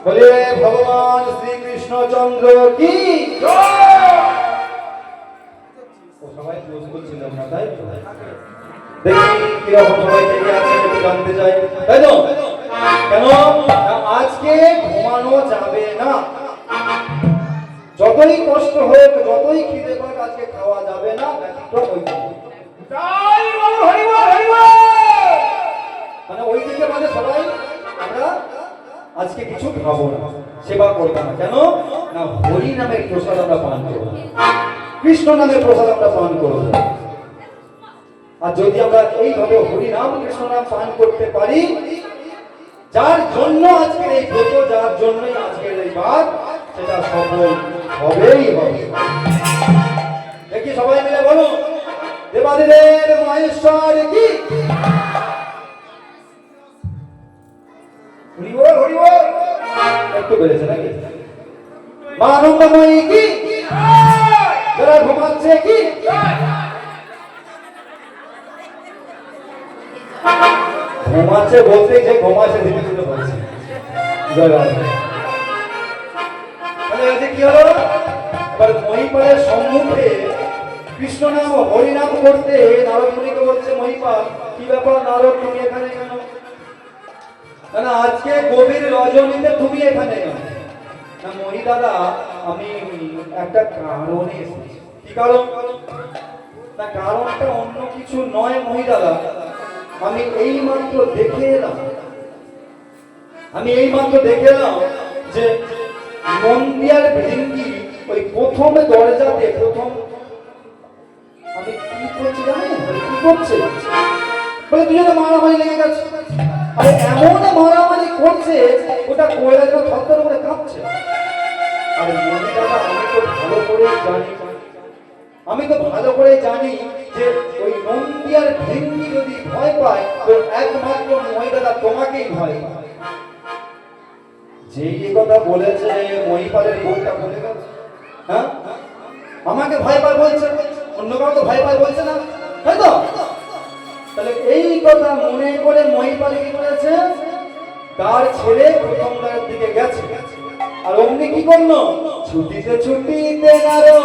বলে ভগবান শ্রীকৃষ্ণচন্দ্র কি সবাই ক্লোজ করছিলাম না, তাই তো? দেখি কিরকম সবাই জেগে আছে একটু জানতে চাই, তাই তো? কেন আজকে ঘুমানো যাবে না, যতই কষ্ট হোক যতই খিদে পাক আজকে খাওয়া যাবে না, ব্যতিক্রম ওই মানে ওই দিকে মানে সবাই আমরা আজকে কিছু খাবো না, সেবা করবো না। কেন না হরি নামের প্রসাদ আমরা পান করবো, কৃষ্ণ নামের প্রসাদ আমরা পান করবো। আর যদি আমরা এইভাবে হরি নাম কৃষ্ণ নাম পান করতে পারি, যার জন্য আজকের এই ব্রত, যার জন্যই আজকের এই বাদ, সেটা সফল হবেই হবে। দেখি সবাই মিলে বলো, দেবাদিদেব মহেশ্বর কি একটু বেড়েছে নাকি? মা আনন্দময়ী কি, যারা ঘুমাচ্ছে কি, ঘুমাচ্ছে বলতে যে ঘুমাচ্ছে ধীরে ধীরে বলছে। কি হলো? এবার মহিপালের সম্মুখে কৃষ্ণ নাম হরি নাম করতে নারদ মুনিকে বলছে, মহিপাল কি ব্যাপার নারদ, তুমি এখানে কেন? না আজকে গভীর রজনীতে তুমি এখানে কেন? না মহি দাদা, আমি একটা কারণে এসেছি। কি কারণ? না কারণটা অন্য কিছু নয় মহি দাদা, আমি এই মাত্র দেখে এলাম যে মন্দির ভেঙ্গি ওই প্রথম দরজাতে প্রথম আমি কি করছি জানেন? কি করছে বলে দুজনে মারামারি লেগে গেছে। আরে এমন মারামারি করছে, ওটা কয়লা যেন থরথর করে কাঁপছে। আরে মনি দাদা, আমি তো ভালো করে জানি যে ওই নন্দিয়ার ভেঙ্গি যদি ভয় পায় তো একমাত্র মহি দাদা তোমাকেই ভয় পায়। যেই কথা বলেছে মহিপালের বউটা বলে গেল, হ্যাঁ আমাকে ভয় পায় বলছে, অন্য কাউকে ভয় পায় বলছে না, তাই তো? তাহলে এই কথা মনে করে মহিপাল কি করেছে, তার ছেলে প্রথম দ্বারের দিকে গেছে। আর অমনি কি করলো, ছুটিতে ছুটিতে নারো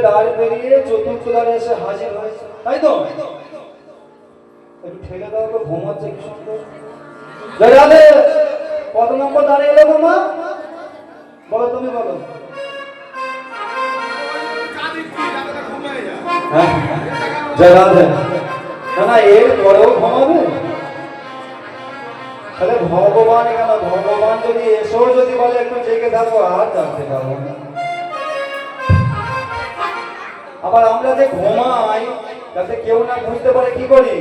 দ্বার পেরিয়ে চতুর্থ দ্বারে এসে হাজির হয়েছে, তাই তো? একটু ঠেলে দাও তো, ঘুমাচ্ছে কি সুন্দর। জয়াদে কত নম্বর দ্বারে এলো মামা? বলো, তুমি বলো। জয়াদে না না, এর পরেও ঘুমাবে? তাহলে ভগবান কেন, ভগবান যদি এসেও যদি বলে একটু জেগে থাকো, আর জানতে পারবো না। আবার আমরা যে ঘুমাই যাতে কেউ না বুঝতে পারে কি করি,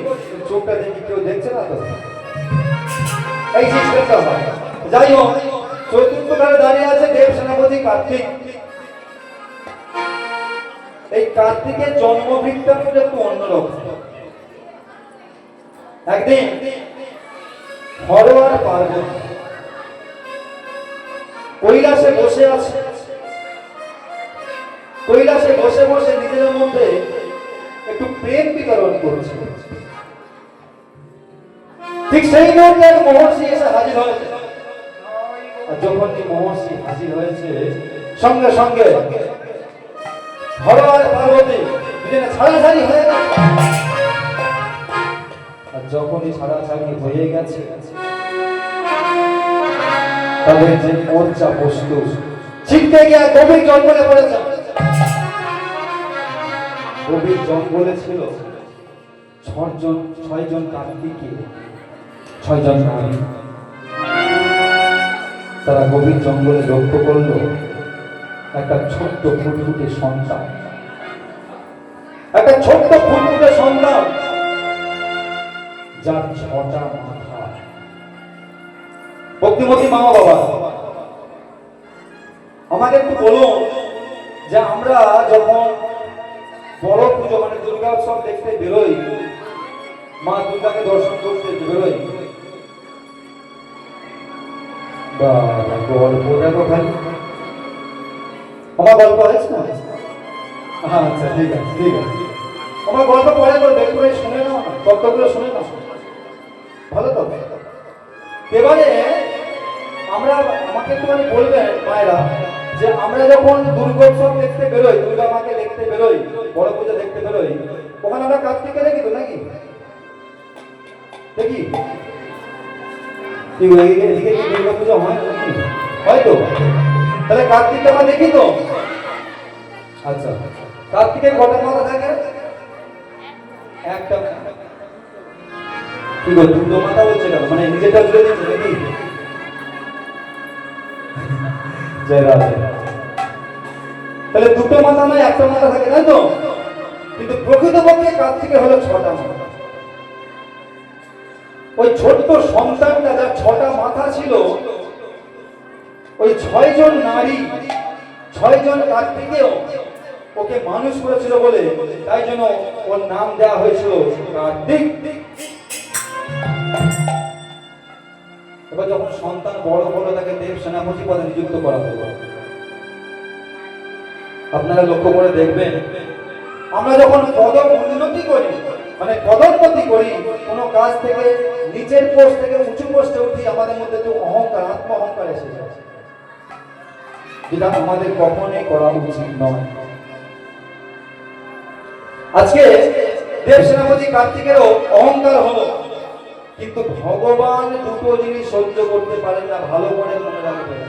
চোখটা দেখি কেউ দেখছে না তো, এই সিস্টেমটা হয়। যাই হোক, চতুর্থ ধারে দাঁড়িয়ে আছে দেব সেনাপতি কার্তিক। এই কার্তিকের জন্ম বৃত্তান্ত একটু অন্যরকম। একদিন হর আর পার্বতী কৈলাসে বসে আছে। কৈলাসে বসে বসে নিজেদের মধ্যে একটু প্রেম বিতরণ করছে। ঠিক সেই মুহূর্তে এক মহর্ষি এসে হাজির হয়েছে। আর যখন এই মহর্ষি হাজির হয়েছে, সঙ্গে সঙ্গে হর আর পার্বতী দুজনে ছাড়াছাড়ি হয়ে গেছে। আর যখনই ছাড়াছাড়ি হয়ে গেছে, তাদের যে মোর্চা বস্তু ছিটকে গিয়ে গভীর জঙ্গলে পড়েছে। গভীর জঙ্গলে ছিল ছয়জন কার্তিকী, 6 জন নারী। তারা গভীর জঙ্গলে লক্ষ্য করল একটা ছোট্ট ফুটফুটে সন্তান, একটা ছোট্ট ফুটফুটে সন্তান যার 6টা মাথা। ভক্তিমতী মা বাবা, আমাকে একটু বলুন যে আমরা যখন বড় পুজো মানে দুর্গা উৎসব দেখতে বেরোই, মা দুর্গাকে দর্শন করতে বেরোই, গল্প দেখো খালি। আমার গল্প হয়েছে না? আচ্ছা ঠিক আছে ঠিক আছে, আমার গল্প পরে করবে, একটু শুনে নাও না, তত্ত্বগুলো শুনে নাও, ভালো তো? এবারে আমরা আমাকে একটুখানি বলবেন মায়েরা যে আমরা যখন দুর্গোৎসব দেখতে বেরোই, দুর্গা মাকে দেখতে বেরোই, বড় পূজা দেখতে বেরোই, ওখানে আমরা কার্তিককে দেখি তো নাকি? দেখি এদিকে কি দুর্গা পূজা হয় নাকি? হয়তো, তাহলে কার্তিককে আমরা দেখি তো। আচ্ছা, কার্তিকের কটা মাথা থাকে? একটা। কি গো, দুটো মাথা বলছে কেন? মানে নিজেটা জুড়ে দিচ্ছে নাকি? জয় রাধে। তাহলে দুটো মাথা নয়, একটা মাথা থাকে, তাই তো? কিন্তু প্রকৃতপক্ষে কার্তিকের হলো 6টা মাথা। ওই ছোট্ট সন্তানটা যার 6টা মাথা ছিল, ওই 6 জন নারী, 6 জন কার্তিকেও ওকে মানুষ করেছিল বলে, তাই জন্য ওর নাম দেওয়া হয়েছিল কার্তিক। এবার যখন সন্তান বড় হলো, তাকে দেব সেনাপতি পদে নিযুক্ত করা হলো। আপনারা লক্ষ্য করে দেখবেন, আমরা যখন পদক উন্নতি করি, মানে পদোন্নতি করি, কোনো কাজ থেকে নিচের পোস্ট থেকে উঁচু পোস্টে উঠি, আমাদের মধ্যে তো অহংকার, আত্ম অহংকার এসে যায়, যেটা আমাদের কখনোই করা উচিত নয়। আজকে দেব সেনাপতি কার্তিকেরও অহংকার হলো, কিন্তু ভগবান দুটো জিনিস সহ্য করতে পারেন না, ভালো করে মনে রাখবেন।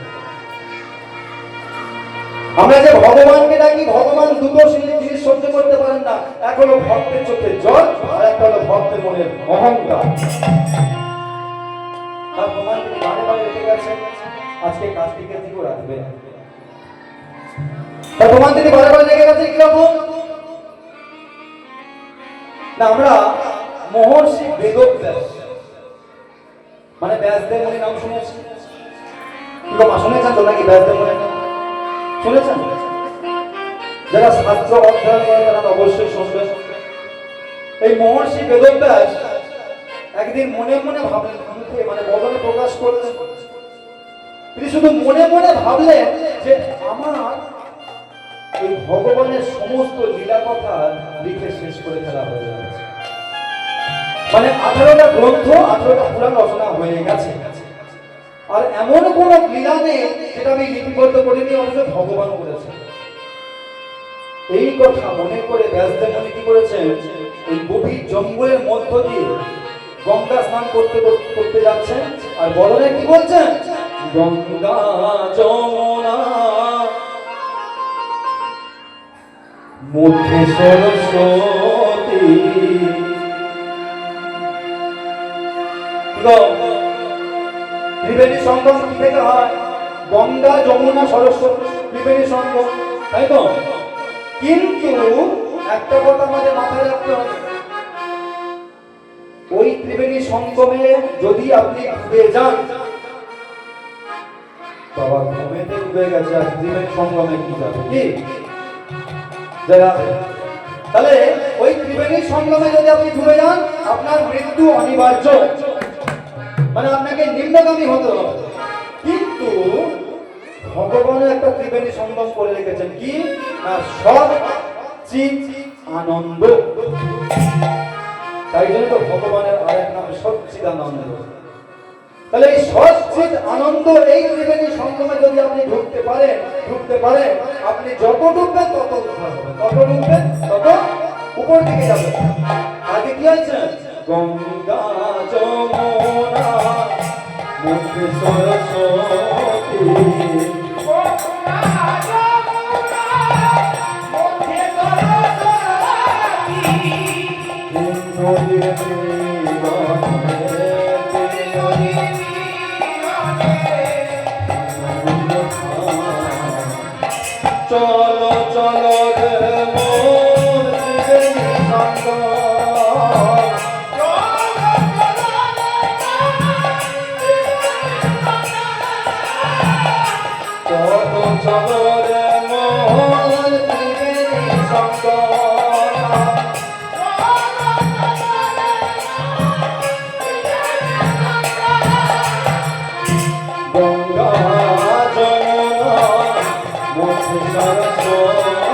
আমরা যে ভগবানকে ডাকি, ভগবান দুটো জিনিস সহ্য করতে পারেন না। এক হলো ভক্তের চোখে জল, আর একটা হলো ভক্তের মনের অহংকার। তার প্রমাণ তিনি বারে বারে রেখে গেছেন, আজকে কার্তিকের দিকেও রাখবে। তার প্রমাণ তিনি বারে বারে রেখে গেছেন কিরকম না, আমরা মহর্ষি বেদব্যাস মানে ব্যাসদেব মুনির নাম শুনেছি? শুনেছেন তো নাকি? ব্যাসদেব মুনির নাম শুনেছেন? যারা শাস্ত্র অধ্যয়ন করেন তারা অবশ্যই শুনবেন। এই মহর্ষি বেদব্যাস একদিন মনে মনে ভাবলেন, মুখে মানে বদনে প্রকাশ করলেন। তিনি শুধু মনে মনে ভাবলেন যে আমার এই ভগবানের সমস্ত লীলা কথা লিখে শেষ করে ফেলা হয়ে গেছে। মানে 18টা গ্রন্থ, 18টা পুরাণ রচনা হয়ে গেছে, আর এমন কোন লীলা নেই যেটা আমি লিপিবদ্ধ করিনি, অথচ ভগবান করেছে। এই কথা মনে করে ব্যাসদেব মুনি কি করেছেন, এই গভীর জঙ্গলের মধ্য দিয়ে গঙ্গা স্নান করতে যাচ্ছেন, আর বদনে কি বলছেন, গঙ্গা যমুনা মধ্যে সরস্বতী। ত্রিবেণী সঙ্গম কি থেকে হয়? গঙ্গা যমুনা সরস্বতী ত্রিবেণী সঙ্গম, তাই তো? কিন্তু একটা কথা আমাদের মাথায় রাখতে হবে, ওই ত্রিবেণী সঙ্গমে যদি আপনি ডুবে যান, বাবা ঘুমেতে ডুবে গেছে, আর ত্রিবেণী সঙ্গমে কি যাবে? কি যারা তাহলে ওই ত্রিবেণী সঙ্গমে যদি আপনি ডুবে যান আপনার মৃত্যু অনিবার্য, মানে আপনাকে নিম্নগামী হতে হবে। কিন্তু ভগবানের একটা ত্রিবেণী সঙ্গম করে রেখেছেন, কি না সব চিত আনন্দ। তাই জন্য তো ভগবানের আরেক নাম সচ্চিদানন্দ। তাহলে এই সচ্চিদ আনন্দ এই ত্রিবেণী সঙ্গমে যদি আপনি ঢুকতে পারেন আপনি যত ঢুকবেন তত উদ্ধার হবে, তত ঢুকবেন তত উপর দিকে যাবেন। আগে কি আছে? গঙ্গা যমুনা মধ্যে সরস্বতী, চলো চলো রে মোর ত্রিবেণী সঙ্গম, চলো চলো রে মোর ত্রিবেণী সঙ্গম, গঙ্গা যমুনা মধ্যে সরস্বতী,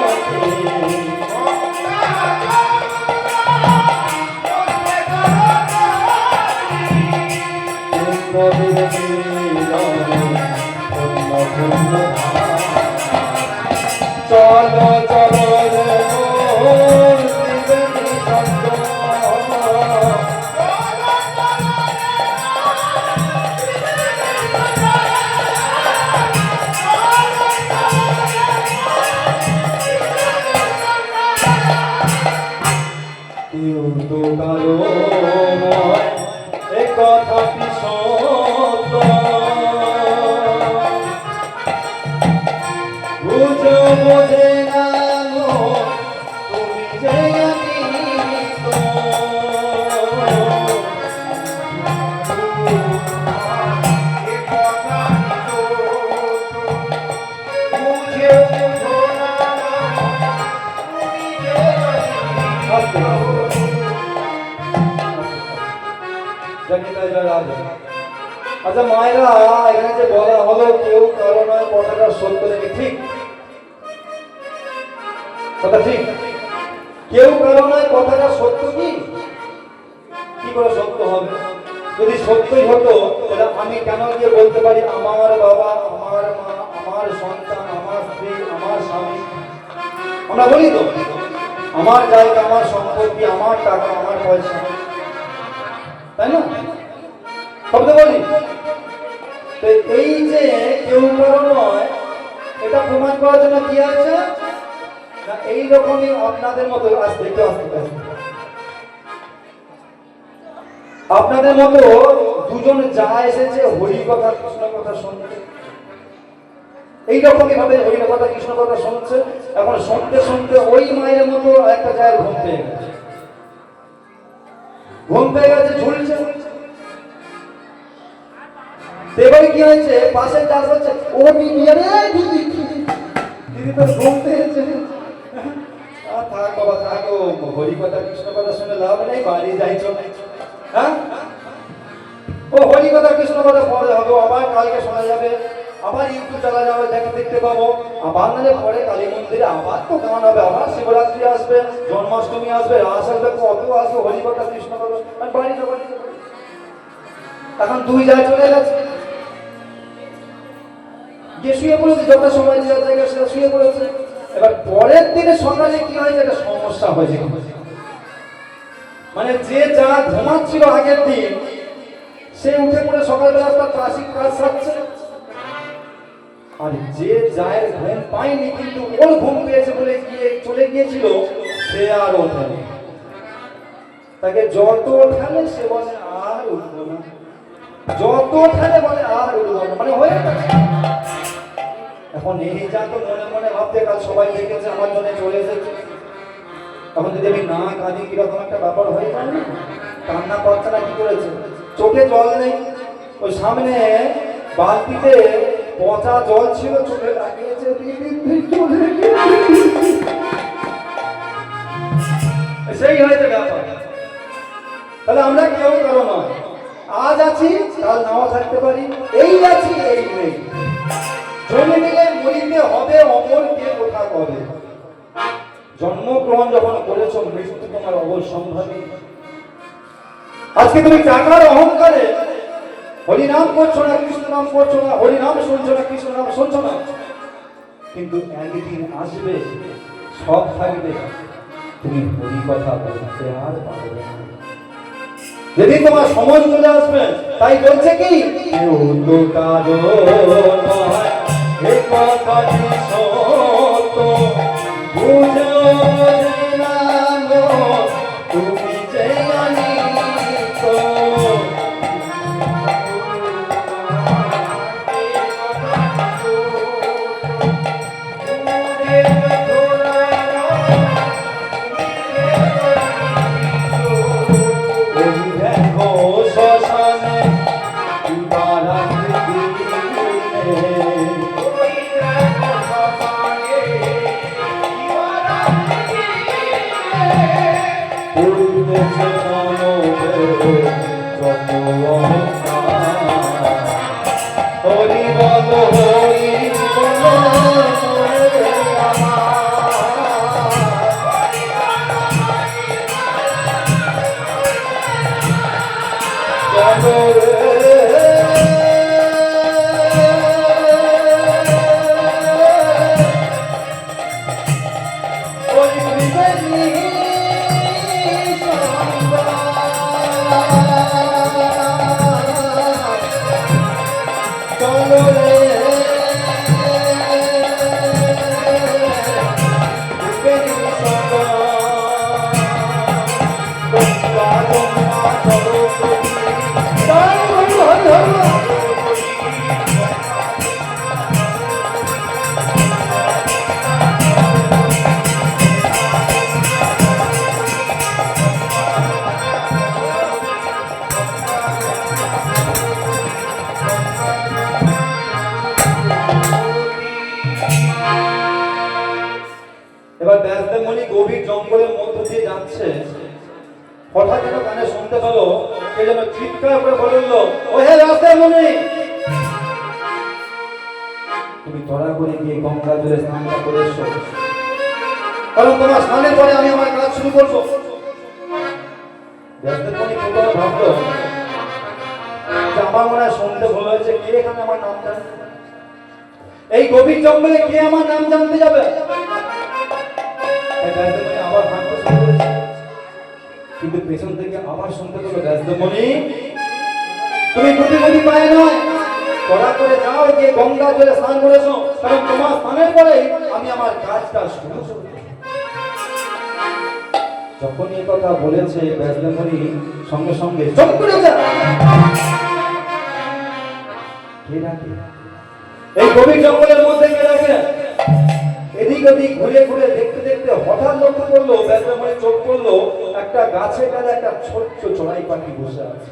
চলো চলো রে মোর ত্রিবেণী সঙ্গম, কেউ তো কারো এ কথাটি সত্য, বুঝো বোঝে না তুমি যে অতীত, আচ্ছা মায়েরা, এখানে যে বলা হলো কেউ কারো নয় কথাটা সত্য নাকি ঠিক? কথা ঠিক? কেউ কারো নয় কথাটা সত্য কি? কি করে সত্য হবে? যদি সত্যই হতো তাহলে আমি কেন গিয়ে বলতে পারি আমার বাবা, আমার মা, আমার সন্তান, আমার স্ত্রী, আমার স্বামী? আমরা বলি তো আমার জায়গা, আমার সম্পত্তি, আমার টাকা, আমার পয়সা, তাই না? শব্দ বলি। এই যে কেউ কারো নয়, এটা প্রমাণ করার জন্য কি আছে না এইরকমই আপনাদের মতো আসতে আপনাদের মতো দুজন যা এসেছে হরি কথা কৃষ্ণ কথা শুনতে, এইরকমই ভাবে হরি কথা কৃষ্ণ কথা শুনছে। এখন শুনতে শুনতে ওই মায়ের মতো একটা জায়গায় ঘুম পেয়ে গেছে, ঝুলছে। এবারে কি হয়েছে, পাশে চাষ হচ্ছে, ও দিদি তো ঘুম পেয়েছে। থাক বাবা থাকো, হরি কথা কৃষ্ণ কথা শুনে লাভ নেই, বাড়ি যাই চল। হ্যাঁ, ও হরি কথা কৃষ্ণ কথা পরে হবে, আবার কালকে শোনা যাবে, আবার ইউটিউব চালা যাবে, দেখতে পাবো। আবার নালে পরে কালী মন্দিরে আবার তো গান হবে, আবার শিবরাত্রি আসবে, জন্মাষ্টমী আসবে, রাস আসবে, কত আসবে, হরি কথা কৃষ্ণ কথা, বাড়ি যাবো। এখন দুই জায়গায় চলে গেছে, গিয়ে শুয়ে পড়েছে, যত সময় যে জায়গা সেটা শুয়ে পড়েছে। এবার পরের দিনে সকালে কি হয়েছে, একটা সমস্যা হয়েছে। মানে যে যা ঘুমাচ্ছিল আগের দিন, সে উঠে পড়ে সকালবেলা তার ক্লাসিক কাজ সারছে। আর যে যায় ঘুম পায়নি কিন্তু ওর ঘুম পেয়েছে বলে গিয়ে চলে গিয়েছিল, সে আর ওঠেনি। তাকে যত ওঠালে সে বলে আর উঠবো না, যত ওঠালে বলে আর উঠবো না, মানে হয়ে গেছে। এখন এই যা তো মনে মনে ভাবতে, কাল সবাই দেখেছে আমার জন্য চলে এসেছে, তখন যদি আমি না কাঁদি কিরকম একটা ব্যাপার হয়ে যায় না। কান্না পাচ্ছে না, কি করেছে, চোখে জল নেই, ওই সামনে বালতিতে পচা জল ছিল, চোখে লাগিয়েছে, অমর কে কোথা কবে। জন্মগ্রহণ যখন করেছো, মৃত্যু তোমার অবশ্যম্ভাবী। আজকে তুমি টাকার অহংকারে হরিনাম করছো না, কৃষ্ণ নাম করছো না, হরিনাম শুনছো না, কৃষ্ণ নাম শুনছো না, কিন্তু একদিন আসবে, সব থাকবে, তুমি হরি কথা বলতে আর পারবে না। যেদিন তোমার সময় চলে আসবে, তাই বলছে কি কেউ তো কারো নয়, এ কথাটি সত্য, বুঝো যে না গো, তুমি যে অনিত্য। হরি বল হরি এবার ব্যাসদেবমণি গভীর জঙ্গলের মধ্য দিয়ে যাচ্ছে, হঠাৎ যেন কানে শুনতে পেলো কে যেন চিৎকার করে বলল, ও হে ব্যাসদেবমণি, তুমি তড়া করে গিয়ে গঙ্গা জলে স্নানটা করে এসো, কারণ তোমার স্নানের পরে আমি আমার কাজ শুরু করবো। ব্যাসদেবমণি কোথাও ভাবলো যে আমার মনে হয় শুনতে ভুল হয়েছে, কে এখানে আমার নাম জানে, এই গভীর জঙ্গলে কে আমার নাম জানতে যাবে। আবার হাঁটতে শুরু করেছে, কিন্তু পেছন থেকে আবার শুনতে পেল, ব্যাসদেবমণি তুমি গুটি গুটি পায়ে নয়, কড়া করে যাও, গিয়ে গঙ্গা জলে স্নান করেছো, কারণ তোমার স্নানের পরে আমি আমার কাজটা শুরু করব। যখন এই কথা বলেছে, ব্যাসদেবমণি সঙ্গে সঙ্গে চুপ করে যায়। কে ডাকে? এই গভীর জঙ্গলের মধ্যে কে ডাকে? এদিক ওদিক ঘুরে ঘুরে দেখতে দেখতে হঠাৎ লক্ষ্য করলো, ব্যাসদেবমণি চোখ করলো, একটা গাছের ডালে একটা ছোট্ট চড়াই পাখি বসে আছে।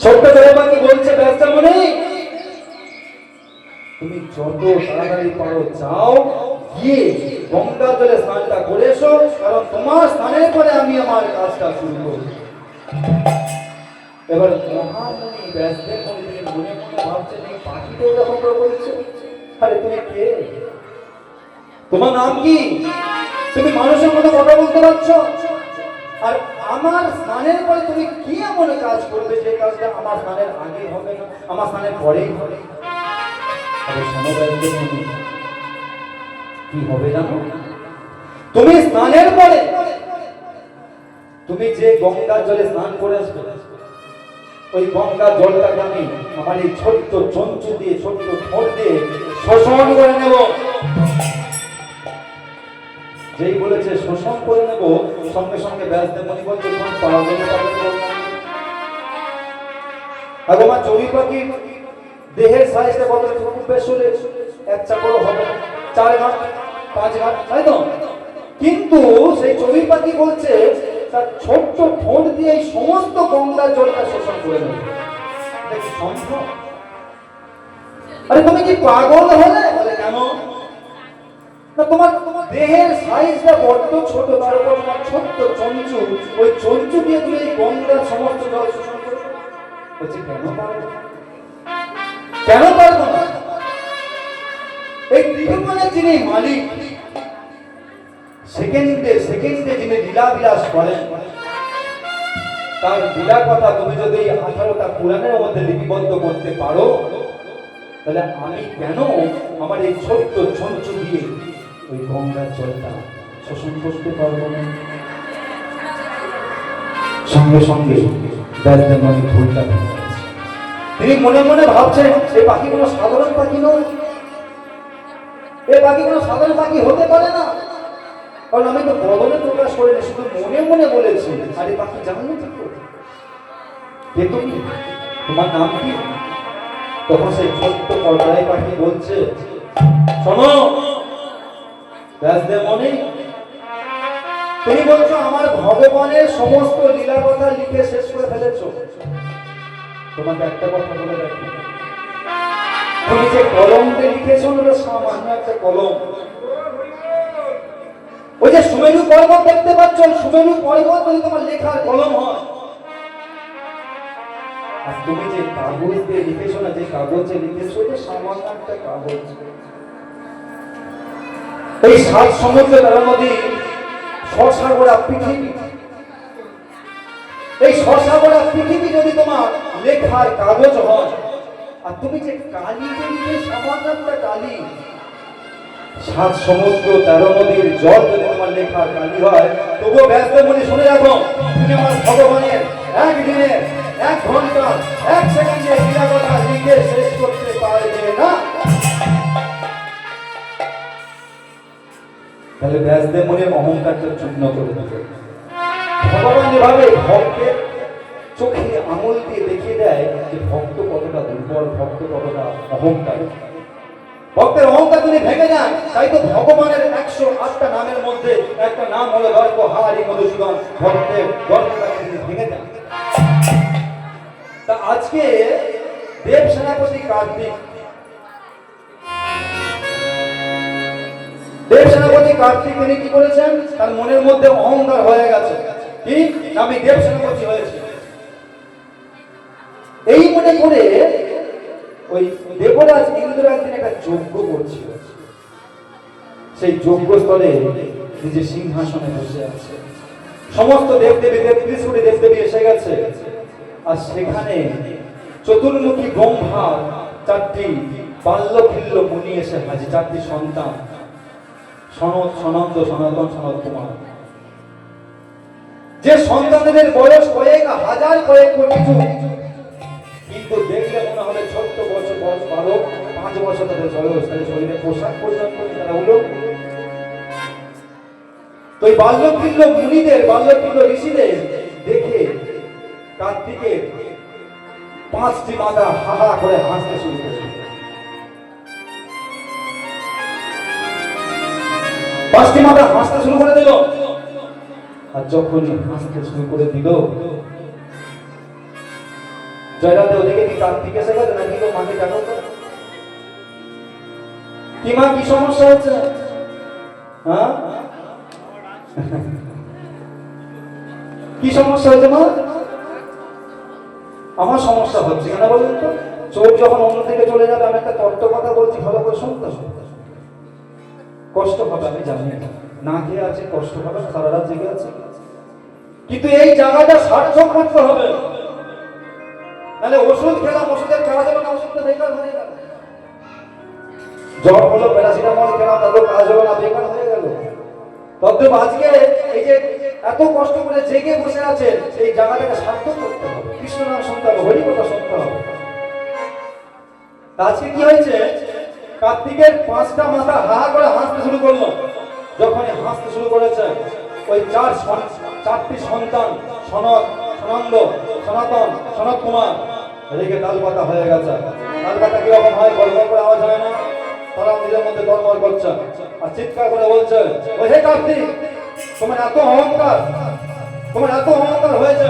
ছোট্ট চড়াই পাখি বলছে, ব্যাসদেবমণি তুমি যত তাড়াতাড়ি পারো যাও, গিয়ে গঙ্গা জলে স্নানটা করে এসো, কারণ তোমার স্নানের পরে আমি আমার কাজটা শুরু করব। এবার মহামণি ব্যাসদেবমণি তিনি মনে মনে ভাবছেন, এই পাখিটা এরকম করে বলছে, আরে তুমি কে, তোমার নাম কি, তুমি মানুষের মতো কথা বলতে পারছো, আর আমার স্নানের পরে তুমি কি এমন কাজ করবে যে কাজটা আমার স্নানের আগে হবে না, আমার স্নানের পরেই হবে। আরে শোনো ব্যাসদেবমণি, কি হবে জানো, তুমি স্নানের পরে তুমি যে গঙ্গা জলে স্নান করে আসবে, ওই গঙ্গা জলটাকে আমি আমার এই ছোট্ট চঞ্চু দিয়ে, ছোট্ট ঠোঁট দিয়ে শোষণ করে নেব। যেই বলেছে শোষণ করে নেব, সঙ্গে সঙ্গে ব্যাসদেবমণি বলছে, তোমার পাগলের আমার চড়ুই পাখির দেহের সাইজটা কত, খুব বেশ হলে এক চাকরও হবে, 4 ঘাট 5 ঘাট, তাই তো, কিন্তু সেই চড়ুই পাখি বলছে তার ছোট্ট ঠোঁট দিয়ে এই সমস্ত গঙ্গার জলটা শোষণ করে নেবে। এটা কি সম্ভব? আরে তুমি কি পাগল হলে? বলে কেন না, তোমার দেহের সাইজটা বড্ড ছোট, তার উপর তোমার ছোট্ট চঞ্চু, ওই চঞ্চু দিয়ে তুমি এই গঙ্গার সমস্ত জল শোষণ করবে। বলছে কেন পারবো না, কেন পারবো না, এই পৃথিবী ত্রিভুবনের যিনি মালিক, সেকেন্ডে সেকেন্ডে যিনি লীলা বিলাস করেন, তার লীলার কথা তুমি যদি 18টা পুরাণের মধ্যে লিপিবদ্ধ করতে পারো, তাহলে আমি কেন আমার এই ছোট্ট ছঞ্চু দিয়ে ওই গঙ্গার জলটা শোষণ করতে পারবো না? সঙ্গে সঙ্গে ব্যাসদেব মনে ভুলটা ভেঙে গেছে। তিনি মনে মনে ভাবছেন, এই পাখি কোনো সাধারণ পাখি নয়, এই পাখি কোনো সাধারণ পাখি হতে পারে না, কারণ আমি তো বদলে প্রকাশ করিনি, শুধু মনে মনে বলেছি। আর এই পাখি জানলো কি করে? কে তুমি? তোমার নাম কি? তখন সেই ছোট্ট পর্দায় পাখি বলছে, শোনো ব্যাসদেব মনে, তুমি বলছো আমার ভগবানের সমস্ত লীলার কথা লিখে শেষ করে ফেলেছো। তোমাকে একটা কথা বলে রাখি, তুমি যে কলমকে লিখেছো ওটা সামান্য একটা কলম। ওই যে সুমেরু পর্বত দেখতে পাচ্ছ, সুমেরু পর্বত যদি তোমার লেখার কলম হয়, আর তুমি যে কাগজ দিয়ে লিখেছো না, যে কাগজে লিখেছো ওটা সামান্য একটা কাগজ। এই 7 সমুদ্র 13 নদী, সসাগরা পৃথিবী, এই সসাগরা পৃথিবী যদি তোমার লেখার কাগজ হয়, আর তুমি যে কালি লিখে সামান্য একটা কালি, 7 সমুদ্র 13 নদীর জল যদি তোমার লেখার কালি হয়, তবুও ব্যাসদেব মনে শুনে রাখো, তুমি আমার ভগবানের একদিনে 1 ঘন্টা 1 সেকেন্ডে লীলা কথা লিখে শেষ করতে পারবে না। তাহলে ব্যাসদেব মনের অহংকারটা চূর্ণ করে দেবে। ভগবান যেভাবে ভক্তের চোখে আঙুল দিয়ে দেখিয়ে দেয় যে ভক্ত কতটা দুর্বল, ভক্ত কতটা অহংকার, ভক্তের অহংকার যদি ভেঙে যায়, তাই তো ভগবানের 108টা নামের মধ্যে একটা নাম হলো গর্ভহারি মধুসূদন, ভক্তের গর্ভটাকে যদি ভেঙে দেয়। তা আজকে দেব সেনাপতি কার্তিক, দেব সেনাপতি কার্তিক তিনি কি করেছেন? তার মনের মধ্যে অহংকার হয়ে গেছে, কি আমি দেব সেনাপতি হয়েছি, এই মনে করে ওই দেবরাজ ইন্দ্র একদিন একটা যজ্ঞ করছিল। সেই যজ্ঞস্থলে নিজে সিংহাসনে বসে আছে, সমস্ত দেবদেবী 33 কোটি দেবদেবী এসে গেছে। আর সেখানে চতুর্মুখী ব্রহ্মা 4টি বাল্যখিল্য মুনি এসে হাজির, 4টি সন্তান, সনত, সনন্দ, সনাতন, সনত কুমার। যে সন্তানদের বয়স কয়েক হাজার, কয়েক কোটি, কিন্তু দেখলে মনে হবে ছোট্ট বছর বয়স বালক, 5 বছর তাদের বয়স, তাদের শরীরে পোশাক পর্যন্ত তারা হলো। তো এই বাল্যখিল্য মুনিদের, বাল্যখিল্য ঋষিদের দেখে কার্তিকের 5টি মাথা হা হা করে হাসতে শুরু করে। 5টি মাথা হাসতে শুরু করে দিল। আর যখন হাসতে শুরু করে দিল, জয়রাতে ওদিকে কি কার্তিক এসে গেছে নাকি? তো মাকে ডাকো তো, কি মা কি সমস্যা হচ্ছে? হ্যাঁ, কি সমস্যা হয়েছে মা? আমার সমস্যা হচ্ছে কেন বলুন তো? চোখ যখন অন্যদিকে চলে যাবে, আমি একটা তত্ত্ব কথা বলছি, ভালো করে শুনতে, কষ্ট হবে আমি জানি, না খেয়ে আছে কষ্ট হবে, সারা রাত জেগে আছে, কিন্তু এই জায়গাটা সার্থক করতে হবে। নাহলে ওষুধ খেলাম, ওষুধের কাজ হবে না, ওষুধটা বেকার হয়ে গেল। জ্বর হলো, প্যারাসিটামল খেলাম, তারপর কাজ হলো না, বেকার হয়ে গেল। তদ্রূপ আজকে এই যে এত কষ্ট করে জেগে বসে আছে, এই জায়গাটাকে সার্থক করতে হবে, কৃষ্ণ নাম শুনতে হবে, হরি কথা শুনতে হবে। আজকে কি হয়েছে? কার্তিকের 5টা মাথা হা করে হাসতে শুরু করলো। যখন হাসতে শুরু করেছে, ওই 4টি সন্তান, সনত, সনন্দ, সনাতন, সনত কুমার, এদিকে তালপাতা হয়ে গেছে। তালপাতা কিরকম হয়? গল্প করে আওয়াজ হয় না? তারা নিজের মধ্যে গড়মড় করছে আর চিৎকার করে বলছে, ও হে কার্তিক, তোমার এত অহংকার, তোমার এত অহংকার হয়েছে,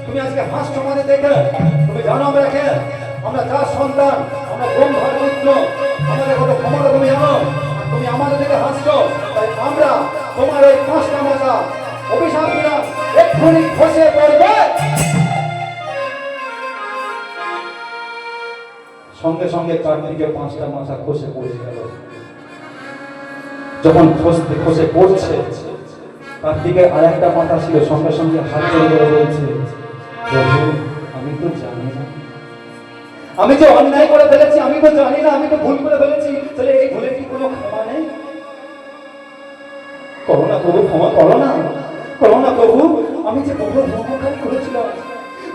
তুমি আজকে হাসছো আমাদের দেখে। তুমি জানো আমরা কে? আমরা 4 সন্তান, আমরা ব্রহ্মার পুত্র, আমাদের কত ক্ষমতা তুমি জানো, তুমি আমাদের দিকে হাসছো। তাই আমরা তোমার ওই 5টা মাথা অভিশাপ দিলাম, এক্ষুনি খসে পড়বে। সঙ্গে সঙ্গে কার্তিকের 5টা মাথা খসে পড়ে গেল। যখন খসে পড়ছে, কার্তিকের আর একটা মাথা ছিল সঙ্গে সঙ্গে হাত জড়িয়ে বলছে, প্রভু আমি তো জানি না, আমি যে অন্যায় করে ফেলেছি, আমি তো জানি না, আমি তো ভুল করে ফেলেছি, তাহলে এই ভুলে কি কোনো ক্ষমা নেই? করো না প্রভু, ক্ষমা করো না, করো না প্রভু, আমি যে বড় অহংকারী করেছিলাম,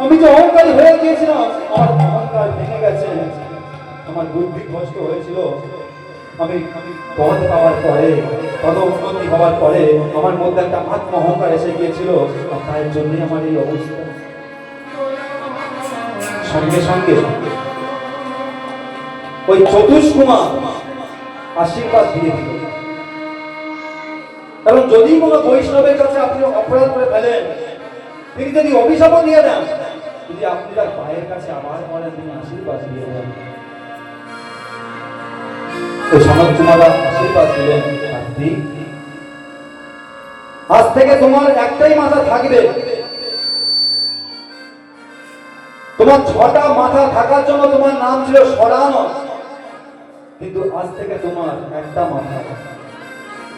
আমি যে অহংকারী হয়ে গিয়েছিলাম, আমার অহংকার ভেঙে গেছে, আমার বুদ্ধি নষ্ট হয়েছিল, আমি পদ পাওয়ার পরে, পদ উন্নতি হওয়ার পরে আমার মধ্যে একটা আত্ম অহংকার এসে গিয়েছিল, আর তার জন্যই আমার এই অবস্থা। সঙ্গে সঙ্গে ওই চতুষ্কুমার আশীর্বাদ দিয়ে দিল। কারণ যদি কোনো বৈষ্ণবের কাছে আপনি অপরাধ করে ফেলেন, তিনি যদি অভিশাপও দিয়ে দেন, যদি আপনি তার পায়ের কাছে আবার বলেন, তিনি আশীর্বাদ দিয়ে দেন। তো সনৎ কুমাররা আশীর্বাদ দিলেন, কার্তিক আজ থেকে তোমার একটাই মাথা থাকবে, তোমার 6টা মাথা থাকার জন্য তোমার নাম ছিল সরানস, কিন্তু আজ থেকে তোমার একটা মাথা।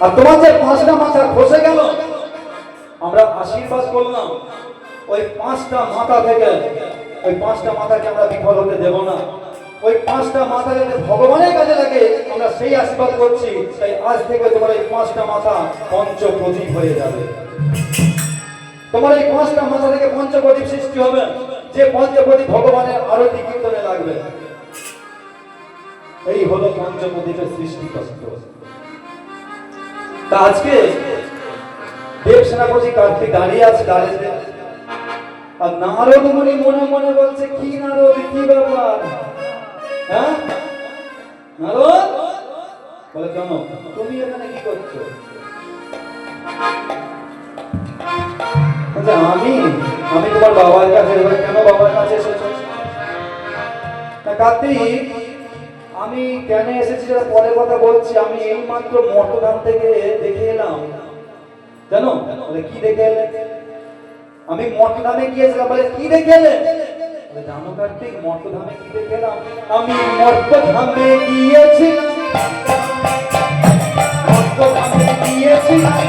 আর তোমার যে 5টা মাথা খসে গেল, আমরা আশীর্বাদ করলাম ওই 5টা মাথা থেকে, ওই 5টা মাথাকে আমরা বিফল হতে দেব না, ওই 5টা মাথা যাতে ভগবানের কাজে লাগে আমরা সেই আশীর্বাদ করছি। তাই আজ থেকে তোমার এই 5টা মাথা পঞ্চপ্রদীপ হয়ে যাবে, তোমার এই 5টা মাথা থেকে পঞ্চপ্রদীপ সৃষ্টি হবে, যে পঞ্চপ্রদীপ ভগবানের আরতি কীর্তনে লাগবে। এই হলো পঞ্চপ্রদীপের সৃষ্টি কষ্ট। তা আজকে দেব সেনাপতি কার্তিক দাঁড়িয়ে আছে দাঁড়িয়ে, আর নারদ মুনি মনে মনে বলছে, কি নারদ, কি ব্যাপার? হ্যাঁ নারদ বলে, কেন তুমি এখানে কি করছো? আমি আমি তোমার বাবার কাছে। কেন বাবার কাছে এসেছো? কার্তিক আমি কেন এসেছি সেটা পরে কথা বলছি, আমি এই মাত্র মঠধাম থেকে দেখে এলাম। জানো বলে, কি দেখে এলে? আমি মঠধামে গিয়েছিলাম। বলে, কি দেখে এলে? জানো কার্তিক, মঠধামে কি দেখে এলাম? আমি মঠধামে গিয়েছিলাম, মঠধামে গিয়েছিলাম,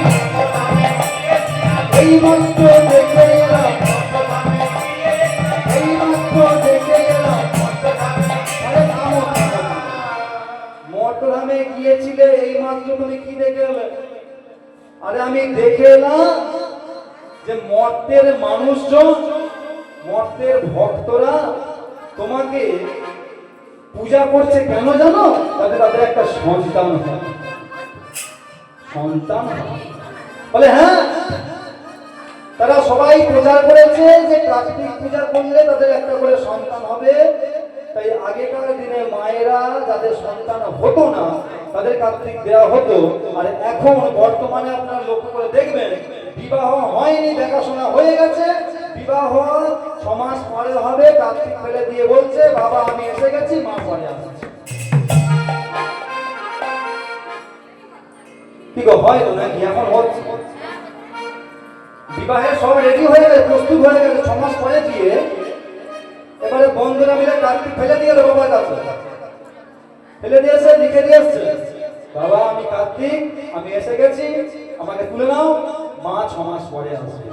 এই মাত্র দেখে এলাম, এই মাত্র দেখে এলাম। মঠধামে গিয়েছিলে, এই মাত্র তুমি কি দেখে এলে? আরে আমি দেখে এলাম যে মর্তের মানুষজন, মর্তের ভক্তরা তোমাকে পূজা করছে। কেন জানো? তাতে তাদের একটা সন্তান হয়। সন্তান বলে, হ্যাঁ তারা সবাই প্রচার করেছে যে কার্তিক পূজা করলে তাদের একটা করে সন্তান হবে। তাই আগেকার দিনে মায়েরা যাদের সন্তান হতো না তাদের কার্তিক দেওয়া হতো। আর এখন বর্তমানে আপনারা লক্ষ্য করে দেখবেন, বিবাহ হয়নি, দেখাশোনা হয়ে গেছে, বিবাহ 6 মাস পরে হবে, কার্তিক ফেলে দিয়ে বলছে, বাবা আমি এসে গেছি, মা পরে আসছে। কি গো, হয় তো নাকি? এখন হচ্ছে বিবাহের সব রেডি হয়ে গেছে, প্রস্তুত হয়ে গেছে, 6 মাস পরে দিয়ে এবারে বন্ধুরা মিলে কার্তিক ফেলে দিয়ে দেবো, বাবার কাছে ফেলে দিয়েছে, লিখে দিয়েছে, বাবা আমি কার্তিক, আমি এসে গেছি, আমাকে তুলে নাও, মা 6 মাস পরে আসবে।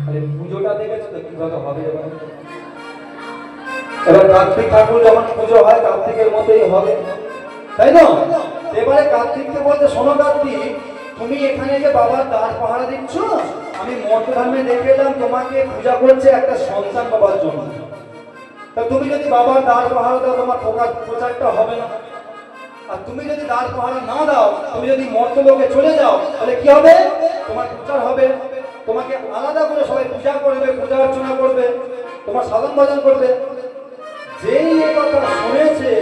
আরে পুজোটা দেখেছো তো কিভাবে হবে? এবার কার্তিক ঠাকুর যখন পুজো হয় কার্তিকের মতোই হবে, তাই না? এবারে কার্তিককে বলতে, শোনো কার্তিক, তুমি এখানে যে বাবার দ্বার পাহারা দিচ্ছ, আমি মঠধামে দেখে এলাম তোমাকে পূজা করছে একটা সন্তান বাবার জন্য। তা তুমি যদি বাবার দ্বার পাহারা দাও, তোমার প্রচারটা হবে না। আর তুমি যদি দ্বার পাহারা না দাও, তুমি যদি মর্তলোকে চলে যাও, তাহলে কি হবে? তোমার প্রচার হবে, তোমাকে আলাদা করে সবাই পূজা করবে, পূজা অর্চনা করবে, তোমার সাধন ভজন করবে। যেই এ কথা শুনেছে,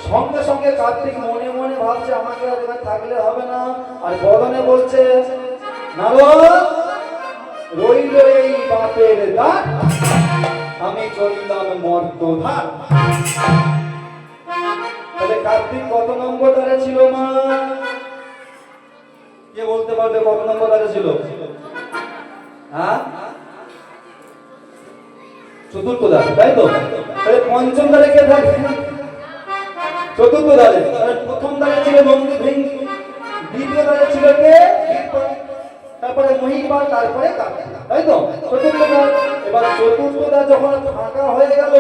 সঙ্গে সঙ্গে কার্তিক মনে মনে ভাবছে, আমাকে আর এখানে থাকলে হবে না। আর বদনে বলছে, নারদ রইল এই বাপের দাঁত, আমি চললাম মর্তধাম। তাহলে কার্তিক কত নম্বর দ্বারে ছিল মা? কে বলতে পারবে কত নম্বর দ্বারে ছিল? হ্যাঁ, চতুর্থ দ্বারে, তাই তো? তাহলে পঞ্চম দ্বারে কে থাকবে? চতুর্থ দ্বারে, প্রথম দ্বারে ছিল নন্দী ভৃঙ্গি, দ্বিতীয় দ্বারে ছিল কে? তারপরে মহিপাল, তারপরে কাকা, তাই তো চতুর্থ দ্বার। এবার চতুর্থ দ্বার যখন ফাঁকা হয়ে গেল,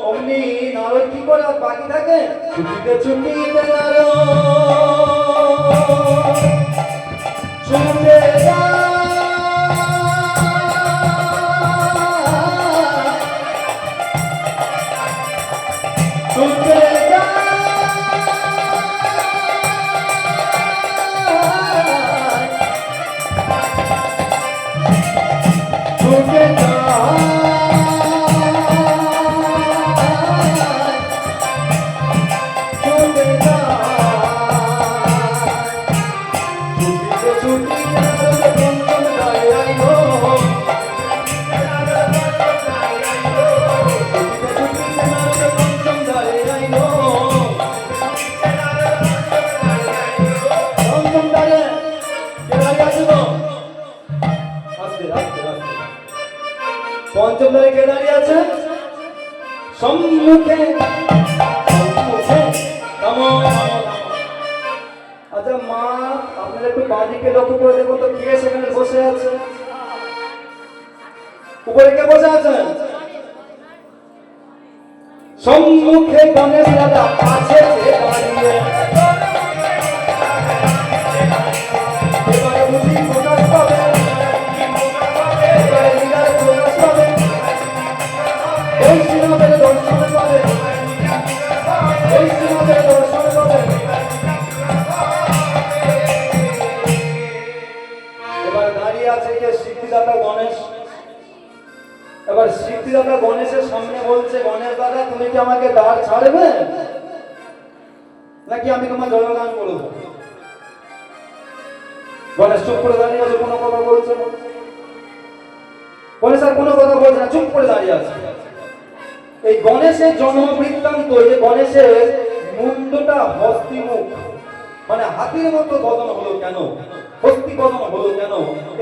অমনি নারদ কি করে? আর বাকি থাকে ছুটিতে ছুটিতে নারদ ছুটে ছুটে পঞ্চম দ্বারে কে দাঁড়িয়ে আছে? সম্মুখে। আচ্ছা মা, আপনারা একটু বাঁদিকে লক্ষ্য করে দেখুন তো, কে সেখানে বসে আছে? উপরে কে বসে আছেন? সম্মুখে গণেশ দাদা আছে দাঁড়িয়ে। এবারে বুঝি প্রকাশ পাবে, এবারে লীলায় প্রকাশ পাবে, বৈষ্ণবের দর্শন পাবে, বৈষ্ণবের দর্শন পাবে। এবার দাঁড়িয়ে আছে কে? সিদ্ধিদাতা গণেশ। এবার সিদ্ধিদাতা গণেশের সামনে বলছে, গণেশ দাদা তুমি কি আমাকে দ্বার ছাড়বে নাকি আমি তোমার জয়গান করবো? গণেশ চুপ করে দাঁড়িয়ে আছে, কোনো কথা বলছে না। গণেশ আর কোনো কথা বলছে না, চুপ করে দাঁড়িয়ে আছে। এই গণেশের জন্ম বৃত্তান্ত, যে গণেশের মুন্ডটা হস্তিমুখ, মানে হাতির মতো বদন হলো কেন, হস্তি বদন হলো কেন,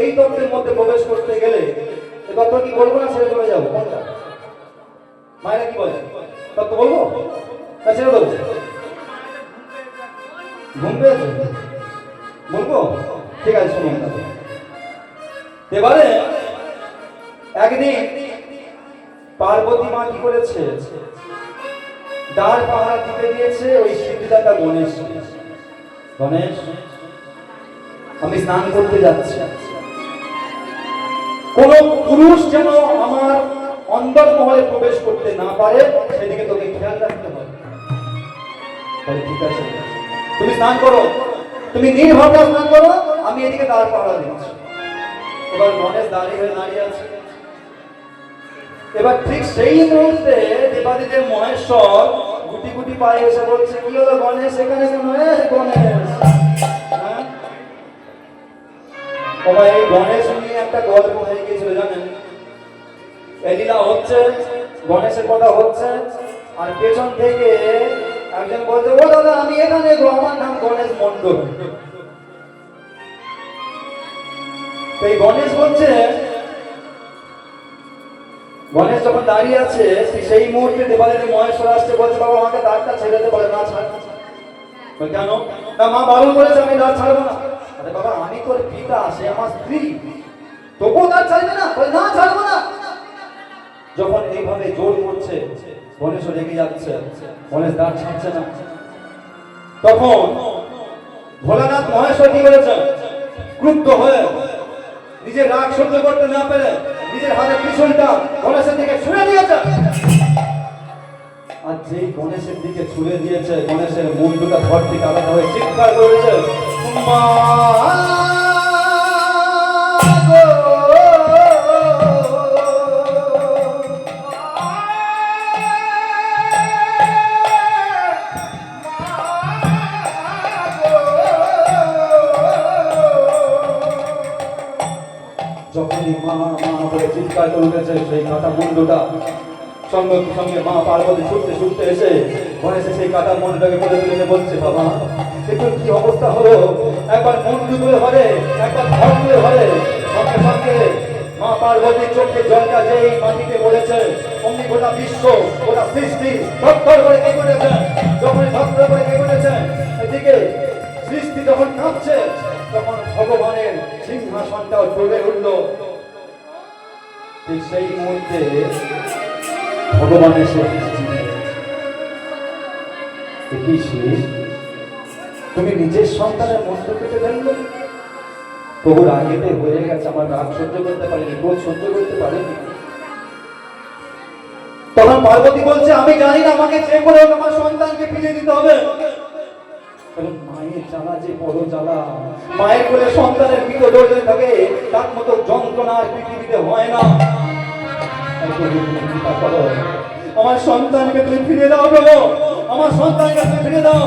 এই তত্ত্বের মধ্যে প্রবেশ করতে গেলে এ তত্ত্ব কি বলবো না ছেড়ে চলে যাবো? কোনটা মায়েরা কি বলে? তত্ত্ব বলবো না ছেড়ে দেবো? ঘুম পেয়েছে? বলবো? ঠিক আছে, শুনুন। এবারে একদিন পার্বতী মা কি করেছে? দ্বার পাহারা দিতে দিয়েছে ওই সিদ্ধিদাতা গণেশ। গণেশ, আমি স্নান করতে যাচ্ছি, কোন পুরুষ যেন আমার অন্দরমহলে প্রবেশ করতে না পারে, সেদিকে তোকে খেয়াল রাখতে হবে। ঠিক আছে, তুমি স্নান করো, তুমি নির্ভরটা স্নান করো, আমি এদিকে দ্বার পাহারা দিচ্ছি। এবার গণেশ দাঁড়িয়ে আছে। এবার ঠিক সেই মুহূর্তে দেবাদিদেব মহেশ্বর গুটি গুটি পায়ে এসে বলছে, কি হলো গণেশ এখানে কেন? গণেশ, হ্যাঁ বাবা, এই গণেশ নিয়ে একটা গল্প হয়ে গিয়েছিল জানেন। এই লীলা হচ্ছে, গণেশের কথা হচ্ছে, আর পেছন থেকে একজন বলছে, ও দাদা আমি এখানে গো, আমার নাম গণেশ মন্ডল। এই গণেশ বলছে, গণেশ যখন দাঁড়িয়ে আছে সেই মুহূর্তে দেবাদিদেব মহেশ্বর আসছে, বলছে বাবা আমাকে দ্বারটা ছেড়ে দে। বলে না ছাড়। কেন? না মা বারণ করেছে, আমি দ্বার ছাড়বো না। আরে বাবা আমি তোর পিতা, সে আমার স্ত্রী, তবুও দ্বার ছাড়বে না? বলে না ছাড়বো না। যখন এইভাবে জোর করছে, গণেশ রেগে যাচ্ছে, গণেশ দ্বার ছাড়ছে না। তখন ভোলানাথ মহেশ্বর কি করেছে? ক্রুদ্ধ হয়ে নিজের রাগ সহ্য করতে না পেরে নিজের হাতে ত্রিশূলটা গণেশের দিকে ছুঁড়ে দিয়েছে। আর যেই গণেশের দিকে ছুঁড়ে দিয়েছে, গণেশের মুন্ডটা ঘর থেকে আলাদা হয়ে চিৎকার করেছে, মা যখনই মা মা বলে চিৎকার করে উঠেছে, সেই কাটা মুন্ডটা সঙ্গে সঙ্গে মা পার্বতী ছুটতে ছুটতে এসে গণেশের সেই কাটা মুন্ডটাকে করে তুলে বলছে, বাবা দেখুন কি অবস্থা হলো, একবার মুন্ডু তুলে ধরে, একবার ঘর তুলে ধরে। সঙ্গে সঙ্গে মা মা পার্বতীর চোখে জলটা যেই মাটিতে পড়েছে অমনি গোটা বিশ্ব গোটা সৃষ্টি ধর করে কেঁপে উঠেছে। যখন ধর করে কেঁপে উঠেছে, এদিকে সৃষ্টি যখন কাঁপছে, তখন ভগবানের সিংহাসনটাও ডুবে উঠল। ঠিক সেই মুহূর্তে ভগবান এসে তুমি নিজের সন্তানের মন্ত্র পেতে ফেললে। প্রভুর আগেতে হয়ে গেছে, আমার রাগ সহ্য করতে পারেনি, ক্রোধ সহ্য করতে পারেনি। তখন পার্বতী বলছে, আমি জানি না, আমাকে যে করে হোক আমার সন্তানকে ফিরিয়ে দিতে হবে। কারণ মায়ের জ্বালা যে বড় জ্বালা, মায়ের কোলে সন্তানের মৃত ধরে থাকে, তার মতো যন্ত্রণা আর পৃথিবীতে হয় না। আমার সন্তানকে তুমি ফিরে দাও প্রভু, আমার সন্তানকে তুমি ফিরে দাও।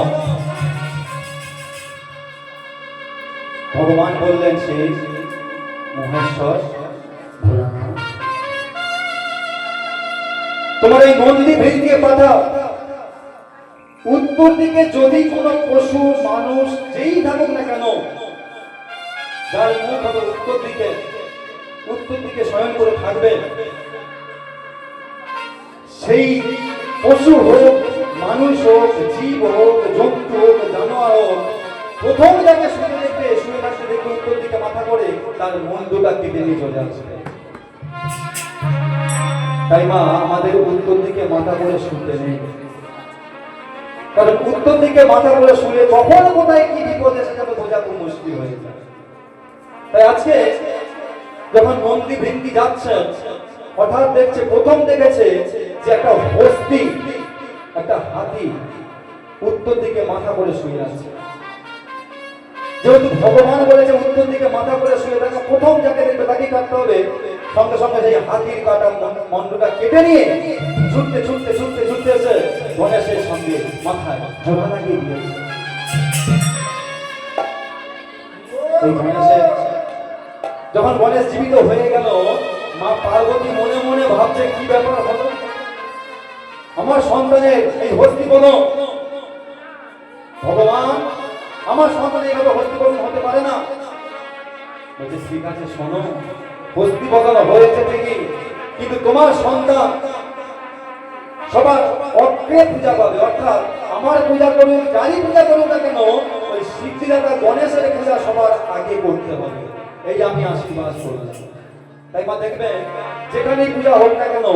ভগবান বললেন, সেই মহেশ্বর তোমার এই নন্দী ভৃঙ্গে পাঠা, উত্তর দিকে যদি কোনো পশু মানুষ যেই থাকুক না কেন, যার মুখ হবে উত্তর দিকে শয়ন করে থাকবে, সেই পশু হোক, মানুষ হোক, জীব হোক, জন্তু হোক, জানোয়ার হোক, প্রথম যাকে শুয়ে থাকতে দেখবে উত্তর দিকে মাথা করে, তার মুন্ডটা কেটে নিয়ে চলে আসবে। তাই মা আমাদের উত্তর দিকে মাথা করে শুনতে নেই, কারণ উত্তর দিকে মাথা করে শুনে কখন কোথায় কি বিপদ এসে যাবে বোঝা খুব মুশকিল হয়ে যায়। তাই আজকে যখন নন্দী ভৃঙ্গি যাচ্ছে, হঠাৎ দেখছে, প্রথম দেখেছে যে একটা হস্তি, একটা হাতি উত্তর দিকে মাথা করে শুয়ে আছে। যেহেতু ভগবান বলেছে উত্তর দিকে মাথা করে শুয়ে থাকা, প্রথম যাকে দেখবে তাকে কাটতে হবে। সঙ্গে সঙ্গে সেই হাতির কাটা মন্ডটা কেটে নিয়ে ছুটতে এসে গণেশের সঙ্গে মাথায় জোড়া লাগিয়ে দিয়েছে। এই গণেশের যখন গণেশ জীবিত হয়ে গেল, মা পার্বতী মনে মনে ভাবছে, কি ব্যাপার হলো, আমার সন্তানের এই হস্তিপদন, ভগবান আমার সন্তান এইভাবে হস্তিপদন হতে পারে না। বলছে, ঠিক আছে শোনো, হস্তিপদন হয়েছে ঠিকই, কিন্তু তোমার সন্তান সবার অগ্রে পূজা পাবে, অর্থাৎ আমার পূজা করুক, যারই পূজা করুক না কেন, ওই সিদ্ধিদাতা গণেশের পূজা সবার আগে করতে হবে, এই আমি আশীর্বাদ করলাম। তাই মা দেখবে, যেখানেই পূজা হোক না কেন,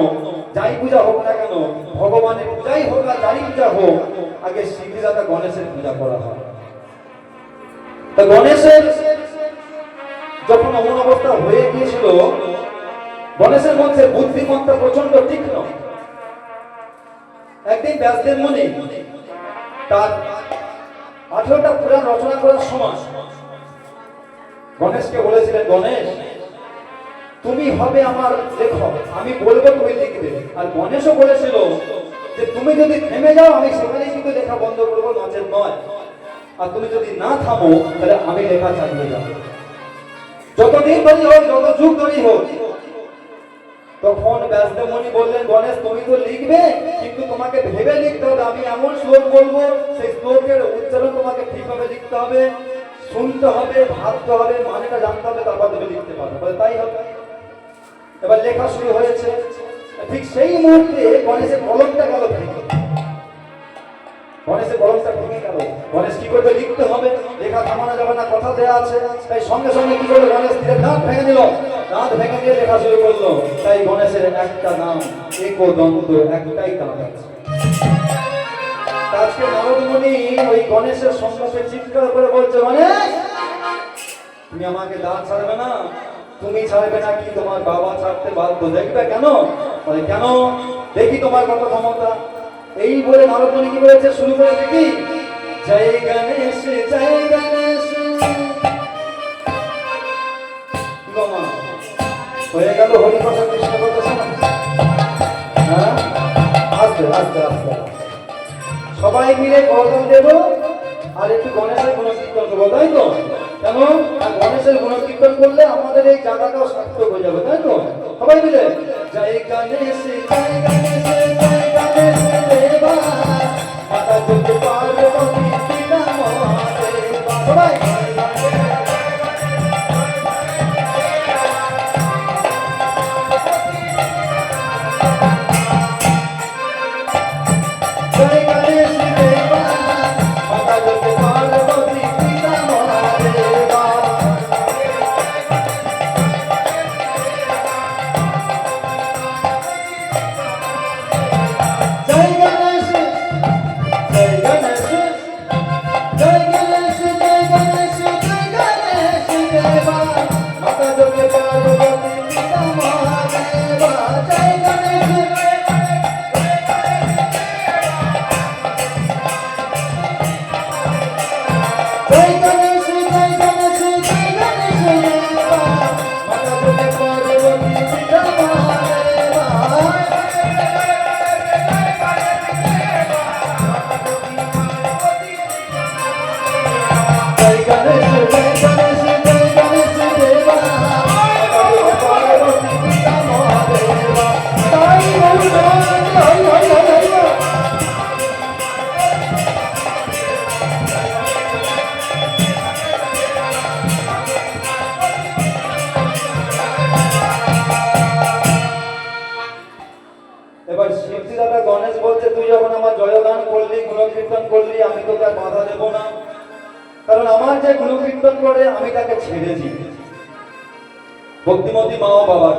যাই পূজা হোক না কেন, ভগবানের পূজাই হোক আর যারই পূজা হোক, আগে সিদ্ধিদাতা গণেশের পূজা করা হয়। তা গণেশের যখন অমন অবস্থা হয়ে গিয়েছিল, গণেশের মধ্যে বুদ্ধিমত্তা প্রচন্ড তীক্ষ্ণ। একদিন ব্যাসদেব মুনি তার 18টা পুরাণ রচনা করার সময় গণেশকে বলেছিলেন, গণেশ তুমি হবে আমার লেখক, আমি বলবো তুমি লিখবে। আর গণেশও বলেছিল যে তুমি যদি থেমে যাও আমি সেখানেই কিন্তু লেখা বন্ধ করবো, নচেত নয়। আর তুমি যদি না থামো তাহলে আমি লেখা চালিয়ে যাবো, যতদিন ধরেই হোক, যত যুগ ধরেই হোক। তখন ব্যাসদেব মুনি বললেন, গণেশ তুমি তো লিখবে, কিন্তু তোমাকে ভেবে লিখতে হবে। আমি এমন শ্লোক বলবো, সেই শ্লোকের উচ্চারণ তোমাকে ঠিকভাবে লিখতে হবে, শুনতে হবে, ভাবতে হবে, মানেটা জানতে হবে, তারপর তুমি লিখতে পারবে। বলে তাই হবে। এবার লেখা শুরু হয়েছে। ঠিক সেই মুহূর্তে গণেশের কলমটা গেল ভেঙে, গণেশের কলমটা ভেঙে গেল। গণেশ কি করবে, লিখতে হবে, লেখা থামানো যাবে না, কথা দেওয়া আছে। তাই সঙ্গে সঙ্গে কি করলো, গণেশ ধীরে দাঁত ভেঙে দিল, দাঁত ভেঙে দিয়ে লেখা শুরু করলো। তাই গণেশের একটা নাম একদন্ত, একটাই দাঁত আছে। আজকে নারদ মুনি ওই গণেশের সম্মুখে চিৎকার করে বলছে, গণেশ তুমি আমাকে দাঁত ছাড়বে না, তুমি ছাড়বে না কি তোমার বাবা ছাড়তে বাধ্য, দেখবে কেন? বলে কেন, দেখি তোমার কত ক্ষমতা। এই বলে নারদ মুনি কি বলেছে, শুরু করে দেখি, জয় গণেশ জয় গণেশ। গমা হয়ে গেল হরিকথা, কৃষ্ণ কথা শোনা। হ্যাঁ, আস্তে আস্তে আস্তে সবাই মিলে করতাল দেব আর একটু গণেশের গুণকীর্তন করবো, তাই তো? কেন, গণেশের গুণকীর্তন করলে আমাদের এই জায়গাটাও সার্থক হয়ে যাবে, তাই তো? সবাই মিলে জয় গণেশ জয় গণেশ জয় গণেশ দেবা, মাতা দুর্গা পার্বতী পিতা মহাদেবা। সবাই এবার শিবজিদাদা গণেশ বলছে, তুই যখন আমার জয়গান করলি, গুণকীর্তন করলি, আমি তোকে আর বাধা দেবো না, কারণ আমার যে গুণকীর্তন করে আমি তাকে ছেড়েছি। ভক্তিমতী মা ও বাবা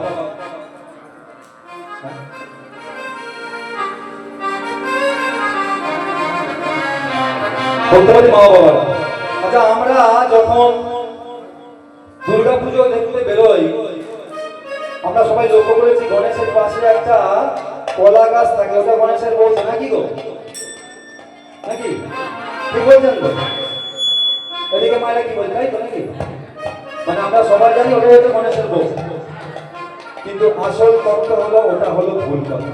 ভক্তিমতী মা ও বাবা আচ্ছা, আমরা যখন দুর্গা পুজো দেখতে বেরোই, আমরা সবাই লক্ষ্য করেছি গণেশের পাশে একটা কলা গাছ থাকে, ওটা গণেশের বলছে নাকি গো, নাকি ঠিক বলছেন তো? এদিকে মায়েরা কি বলছে, তাই তো নাকি? মানে আমরা সবাই জানি ওটা হচ্ছে গণেশের বউ, কিন্তু আসল তত্ত্ব হলো ওটা হলো ভুল কথা।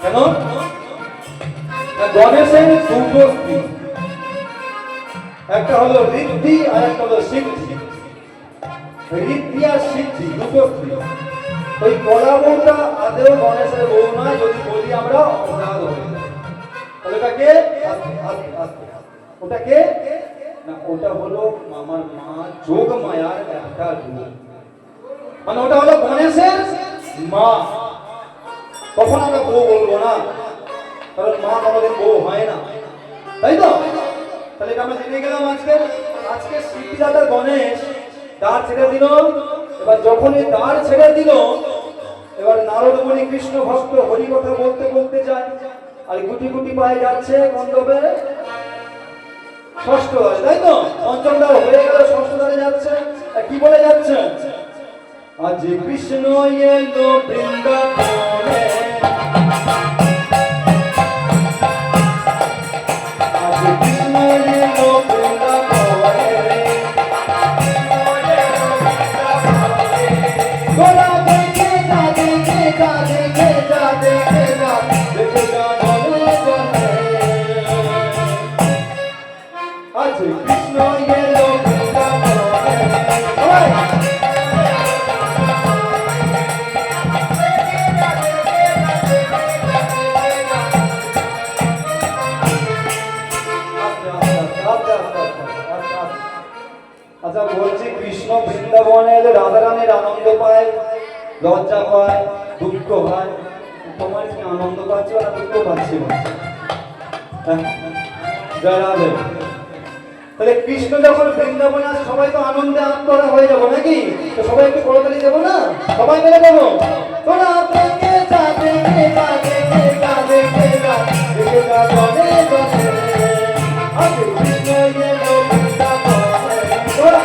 কেন? গণেশের দুটো স্ত্রী, একটা হলো ঋদ্ধি আর একটা হলো সিদ্ধি। ঋদ্ধি আর সিদ্ধি দুটো স্ত্রী। ওই কলা বউটা আদেও গণেশের বউ নয়, যদি বলি আমরা অপরাধ হয়ে যায়। তাহলে ওটাকে ওটাকে না, ওটা হলো আমার মা যোগ মায়ার একটা রূপ, মানে ওটা হলো গণেশের মা। তখন আমরা বউ বলবো না, কারণ মা আমাদের বউ হয় না, তাই তো? তাহলে এটা আমরা জেনে গেলাম। আজকে শিবদাদা গণেশ দ্বার ছেড়ে দিল। এবার যখন এই দ্বার ছেড়ে দিল, এবার নারদ মুনি কৃষ্ণ ভক্ত হরি কথা বলতে বলতে যায়, আর গুটি গুটি পায়ে যাচ্ছে মণ্ডপে ষষ্ঠ দ্বার, তাই তো? পঞ্চম দ্বার হয়ে গেল, ষষ্ঠ দ্বারে যাচ্ছে। কি বলে যাচ্ছে? আজ কৃষ্ণ এলো বৃন্দাবনে, আজ কৃষ্ণ এলো বৃন্দাবনে, গোরা দেখে যা, দেখে যা, দেখে যা, দেখে যা, দেখে যা বলে বলে। আজ কৃষ্ণ এলো বৃন্দাবনে। আচ্ছা বলছি, কৃষ্ণ বৃন্দাবনে এলে রাধারানীর আনন্দ পায়, লজ্জা পায়, দুঃখ হয়। তোমার কি আনন্দ পাচ্ছ না দুঃখ পাচ্ছি? জয় রাধে। তাহলে কৃষ্ণ যখন বৃন্দাবনে আসে, সবাই তো আনন্দে আত্মহারা হয়ে যাবো নাকি? তো সবাই একটু করতালি দেবো না? সবাই মিলে দেবো। তোরা দেখে যা, দেখে যা, দেখে যা, দেখে যা, দেখে যা জনে জনে। আজ কৃষ্ণ এলো বৃন্দাবনে। তোরা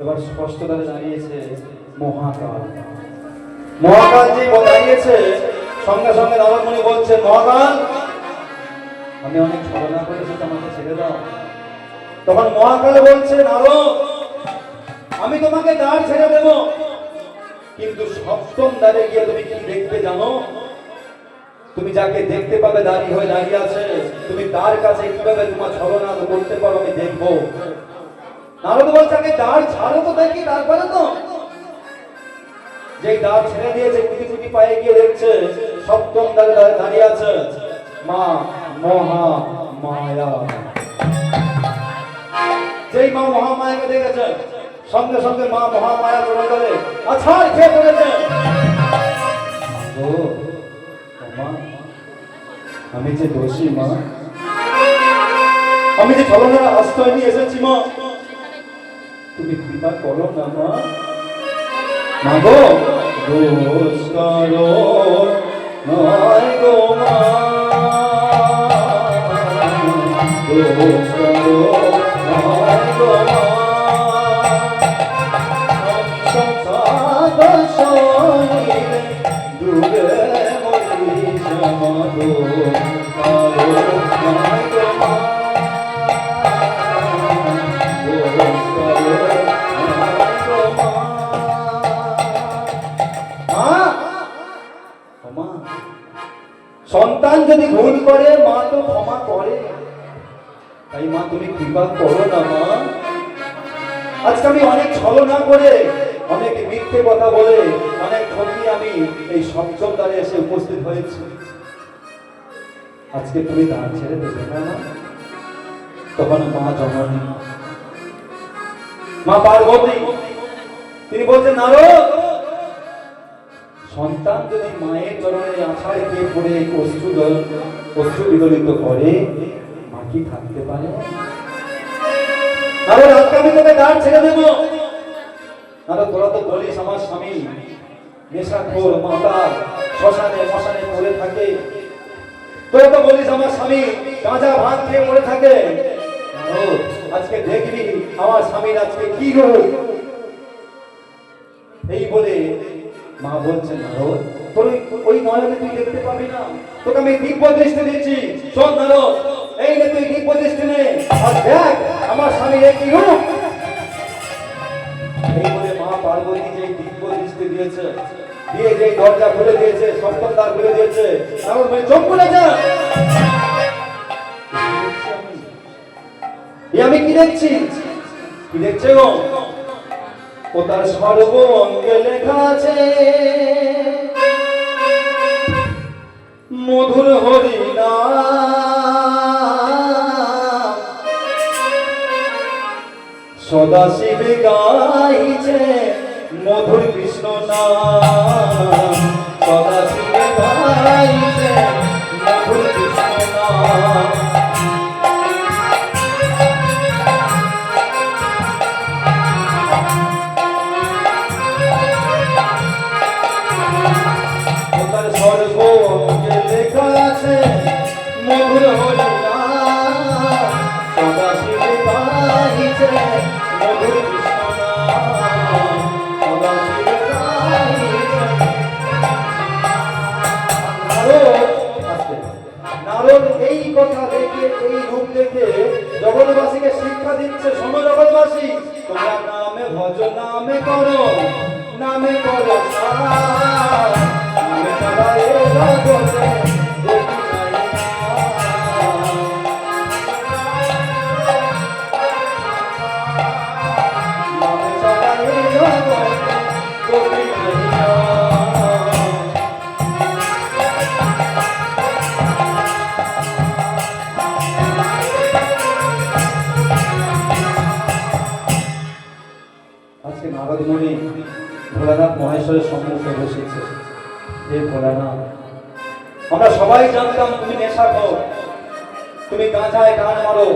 এবার স্পষ্টভাবে দাঁড়িয়েছে মহাকাল। মহাকাল যে দাঁড়িয়েছে, সঙ্গে সঙ্গে নারদমুনি বলছেন, মহাকাল আমি অনেক ছলনা করেছি, আমাকে ছেড়ে দাও। তখন মহাকাল বলছে, নারদ আমি তোমাকে দ্বার ছেড়ে দেব, কিন্তু সপ্তম দ্বারে গিয়ে তুমি কি দেখতে জানো? তুমি যাকে দেখতে পাবে দাঁড়িয়ে হয়ে দাঁড়িয়ে আছে, তুমি তার কাছে কিভাবে তোমার ছলনা করতে পারো আমি দেখবো। নারদ বলছে, আগে দ্বার ছাড়ো তো দেখি, তারপরে তো। যে দ্বার ছেড়ে দিয়েছে, কুটি কুটি পায়ে গিয়ে দেখছে সপ্তম দ্বারে দাঁড়িয়ে আছে মা মহা মায়া। যেই মা মহামায়াকে দেখেছে, সঙ্গে সঙ্গে মা মহামায়া চলে গেলে আছাড় খেয়ে পড়েছে। আমি যে দোষী মা, আমি যে ছলনার আশ্রয় নিয়ে এসেছি মা, তুমি কৃপা করো না মা। মাগো দোষ করো নয় গো মা, দোষ করো নয় গো মা, ডুবে মরি সমাধো করো নয় গো মা, দোষ করো নয় গো মা। সন্তান যদি ভুল করে মা তো ক্ষমা করে, তাই মা তুমি কৃপা করো না মা। আজকে আমি অনেক ছলনা করে, অনেক মিথ্যে কথা বলে, অনেক ঠকি আমি এই সপ্তম দ্বারে এসে উপস্থিত হয়েছি। আজকে তুমি দ্বার ছেড়ে দেবে না মা? তখন মা জননী, মা পার্বতী তিনি বলছেন, নারদ সন্তান যদি মায়ের চরণে আছাড় খেয়ে পড়ে অশ্রু বিদলিত করে, মা কি থাকতে পারে? নারদ আজকে আমি তোকে দ্বার ছেড়ে দেব। নারদ তোরা তো বলিস আমার স্বামী নেশাখোর মাতাল, শ্মশানে মশানে পড়ে থাকে, তোরা তো বলিস আমার স্বামী গাঁজা ভাত খেয়ে পড়ে থাকে। নারদ আজকে দেখবি আমার স্বামীর আজকে কি রূপ। এই বলে মা বলছেন, নারদ তোর ওই নয়নে তুই দেখতে পাবি না, তোকে আমি দিব্য দৃষ্টি দিচ্ছি। শোন নারদ, এই নে তুই দিব্য দৃষ্টি নে, আর দেখ আমার স্বামীর কি রূপ। এই বলে মা পার্বতী যে দিব্য দৃষ্টি দিয়েছে, দিয়ে যে দরজা খুলে দিয়েছে, সপ্তম দ্বার খুলে দিয়েছে, নারদ ভাই চোখ খুলেছে। আমি কি দেখছি? কি দেখছে গো? ও তার সর্ব অঙ্গে লেখা আছে মধুর হরি নাম, সদাশিব গাইছে মধুর কৃষ্ণ নাম, সদাশিব গাইছে মধুর কৃষ্ণ নাম। মধুর হরি নাম, সদাশিব গাইছে মধুর কৃষ্ণ নাম, সদাশিব গাইছে। নারদ এই কথা দেখে, এই রূপ দেখে জগৎবাসীকে শিক্ষা দিচ্ছে, শোনো জগৎবাসী, তোমরা নামে ভজ, নামে করো, নামে করো নামে ছাড়া এ জগতে নারদমুনি ভোলানাথ মহেশ্বরের সম্মুখে বসেছে। হে ভোলানাথ, আমরা সবাই জানতাম তুমি নেশা খাও, তুমি গাঁজায় গান মারো,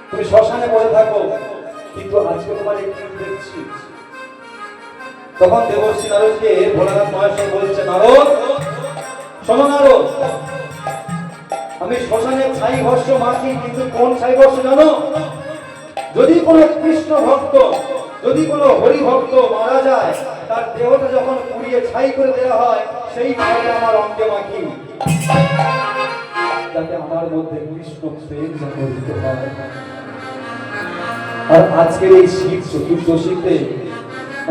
তুমি শ্মশানে পড়ে থাকো, কিন্তু আজকে তোমার একটু দেখছি। তখন দেবর্ষি নারদকে ভোলানাথ মহেশ্বর বলছে, নারদ শোনো নারদ, আমি শ্মশানে ছাই ভস্য মাখি, কিন্তু কোন ছাই ভস্য জানো? যদি কোন কৃষ্ণ ভক্ত যদি কোনো হরিভক্ত মারা যায়, তার দেহটা যখন পুড়িয়ে ছাই করে দেওয়া হয়, সেই ছাইটা আমার অঙ্গে মাখি, যাতে আমার মধ্যে কৃষ্ণ প্রেম জাগরিত হয়। আর আজকের এই শীত চতুর্দশীতে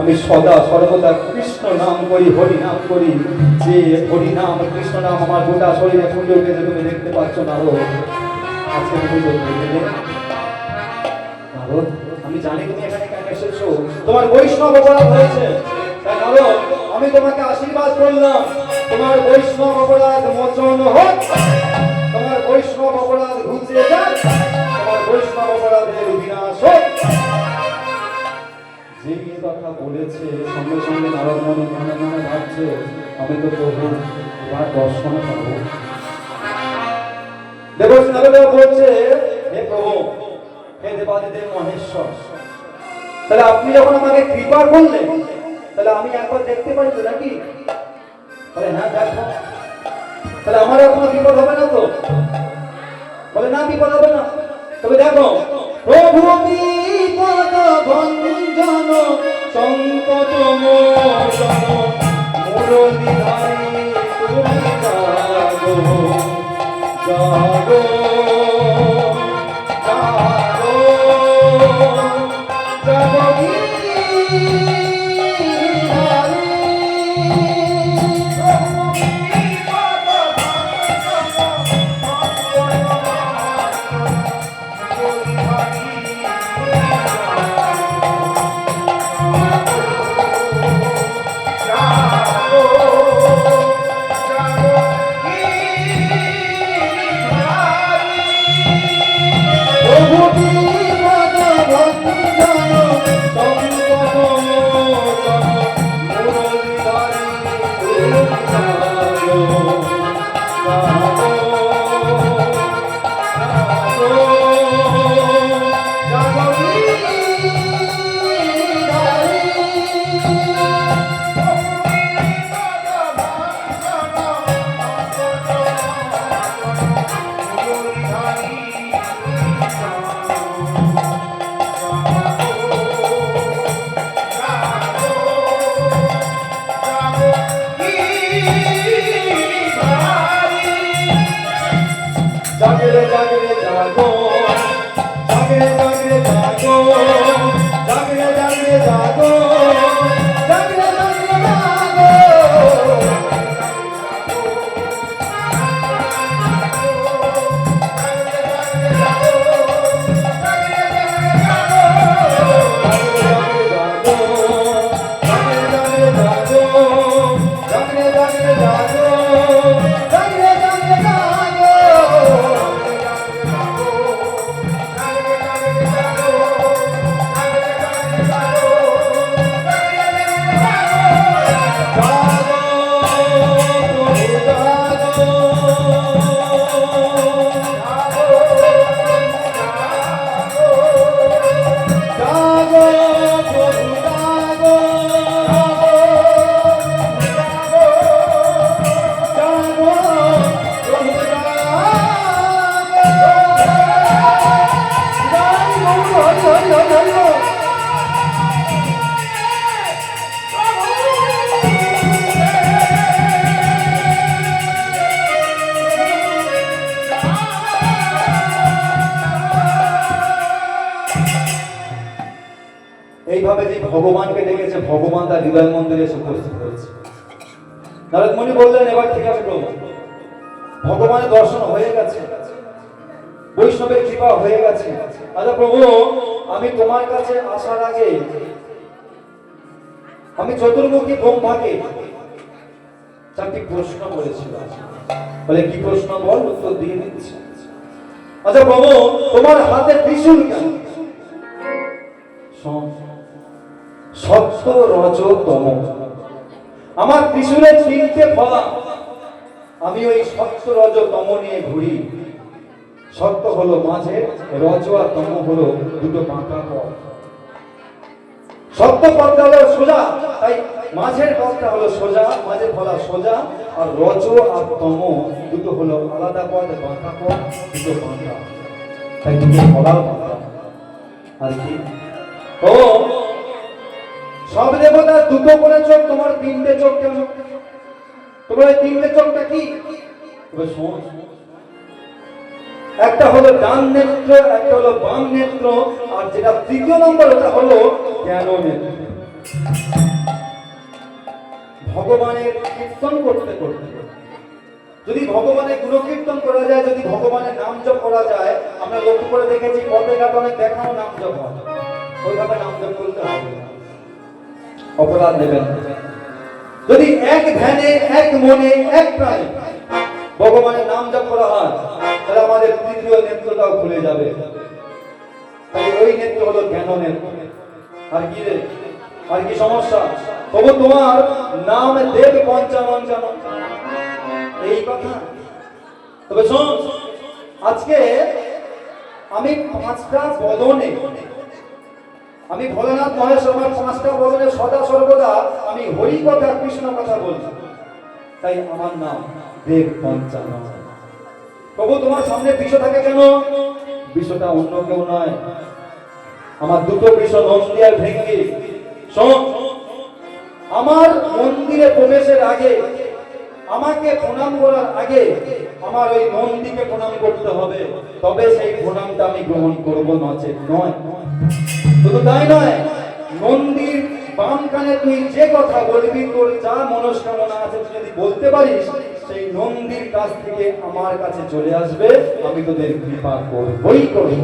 আমি সদা সর্বদা কৃষ্ণ নাম করি, হরি নাম করি। যে হরি নাম কৃষ্ণ নাম আমার গোটা শরীরে ফুটে উঠেছে, তুমি দেখতে পাচ্ছ না? আজকে আমি জানি তুমি এখানে কেন এসেছো, তোমার বৈষ্ণব অপরাধ হয়েছে। তাই নারদ, আমি তোমাকে আশীর্বাদ করলাম, তোমার বৈষ্ণব অপরাধ মোচন হোক, তোমার বৈষ্ণব অপরাধ ঘুচে যাক, তোমার বৈষ্ণব অপরাধের বিনাশ হোক। যে কথা বলেছে, সঙ্গে সঙ্গে নারদ মনে মনে মনে ভাবছে, আমি তো প্রভু এবার দর্শন পাবো। দেবশ্রী নারদ বলছে, হে প্রভু, হে দেবাদিদেব মহেশ্বর, তাহলে আপনি যখন আমাকে কৃপা করলেন, তাহলে আমি একবার দেখতে পারি তো নাকি? বলে হ্যাঁ দেখো। তাহলে আমার কোনো বিপদ হবে না তো? বলে না, বিপদ হবে না। তবে দেখো, প্রভু বিপদ ভঞ্জন সংকট মোচন মুরলীধারী তুমি জাগো জাগো জাগো এইভাবে যে ভগবানকে ডেকেছে, ভগবান তার হৃদয় মন্দিরে এসে উপস্থিত হয়েছে। নারদ মুনি বললেন, এবার ঠিক আছে প্রভু, ভগবানের দর্শন হয়ে গেছে, বৈষ্ণবের কৃপা হয়ে গেছে। আচ্ছা প্রভু, আমি তোমার কাছে আসার আগে আমি চতুর্মুখী ব্রহ্মাকে চারটি প্রশ্ন করেছিলাম। বলে কি প্রশ্ন বল, উত্তর দিয়ে দিচ্ছি। আচ্ছা প্রভু, তোমার হাতে ত্রিশূল কেন? সত্য রজ তম, আমার ত্রিশূলের তিনটে ফলা, আমি ওই সত্য রজ তম নিয়ে ঘুরি। সত্য হলো মাঝে, রজ আর তম হলো দুটো বাঁকা পথ। সত্য পথটা হলো সোজা, তাই মাঝের পথটা হলো সোজা, মাঝের ফলা সোজা, আর রজ আর তম দুটো হলো আলাদা পথ, বাঁকা পথ, দুটো বাঁকা, তাই দুটো ফলা বাঁকা। আর কি ও দুটো করে চোখ, তোমার তিনটে চোখ কেন? তোমার এই তিনটে চোখটা কি? তবে শোন, একটা হলো ডান নেত্র, একটা হলো বাম নেত্র, আর যেটা তৃতীয় নম্বর ওটা হলো জ্ঞান নেত্র। ভগবানের কীর্তন করতে করতে যদি ভগবানের গুণকীর্তন করা যায়, যদি ভগবানের নাম জপ করা যায়, আমরা লক্ষ্য করে দেখেছি পথে ঘাটে অনেক দেখানো নাম জপ হয়, ওইভাবে নাম জপ করতে হবে, অপরাধ নেবেন। যদি এক ধ্যানে, এক মনে, এক প্রাণে ভগবানের নাম জপ করা হয়, তাহলে আমাদের তৃতীয় নেত্রটাও খুলে যাবে। তাই ওই নেত্র হলো জ্ঞান নেত্র। আর কি রে, আর কি সমস্যা? তবু তোমার নাম দেব পঞ্চানন জানো, এই কথা। তবে শোন, আজকে আমি পাঁচটা বদনে, আমি ভোলেনাথ মহেশ, আমার পাঁচটা বদনে সদা সর্বদা আমি হরি কথা, কৃষ্ণ কথা বলছি। তাই আমার নাম দেব পঞ্চানন। তবু তোমার সামনে বিষয় থাকে কেন? বিষয়টা অন্য কেউ নয়, আমার দুটো বিষয় নন্দী আর ভৃঙ্গি। শোন, আমার মন্দিরে প্রবেশের আগে, আমাকে প্রণাম করার আগে আমার ওই নন্দীকে প্রণাম করতে হবে, তবে সেই প্রণামটা আমি গ্রহণ করব, নচেত নয়। শুধু তাই নয়, নন্দীর বাম কানে তুই যে কথা বলবি, তোর যা মনস্কামনা আছে তুই যদি বলতে পারিস, সেই নন্দীর কাছ থেকে আমার কাছে চলে আসবে, আমি তোদের কৃপা করবই করব।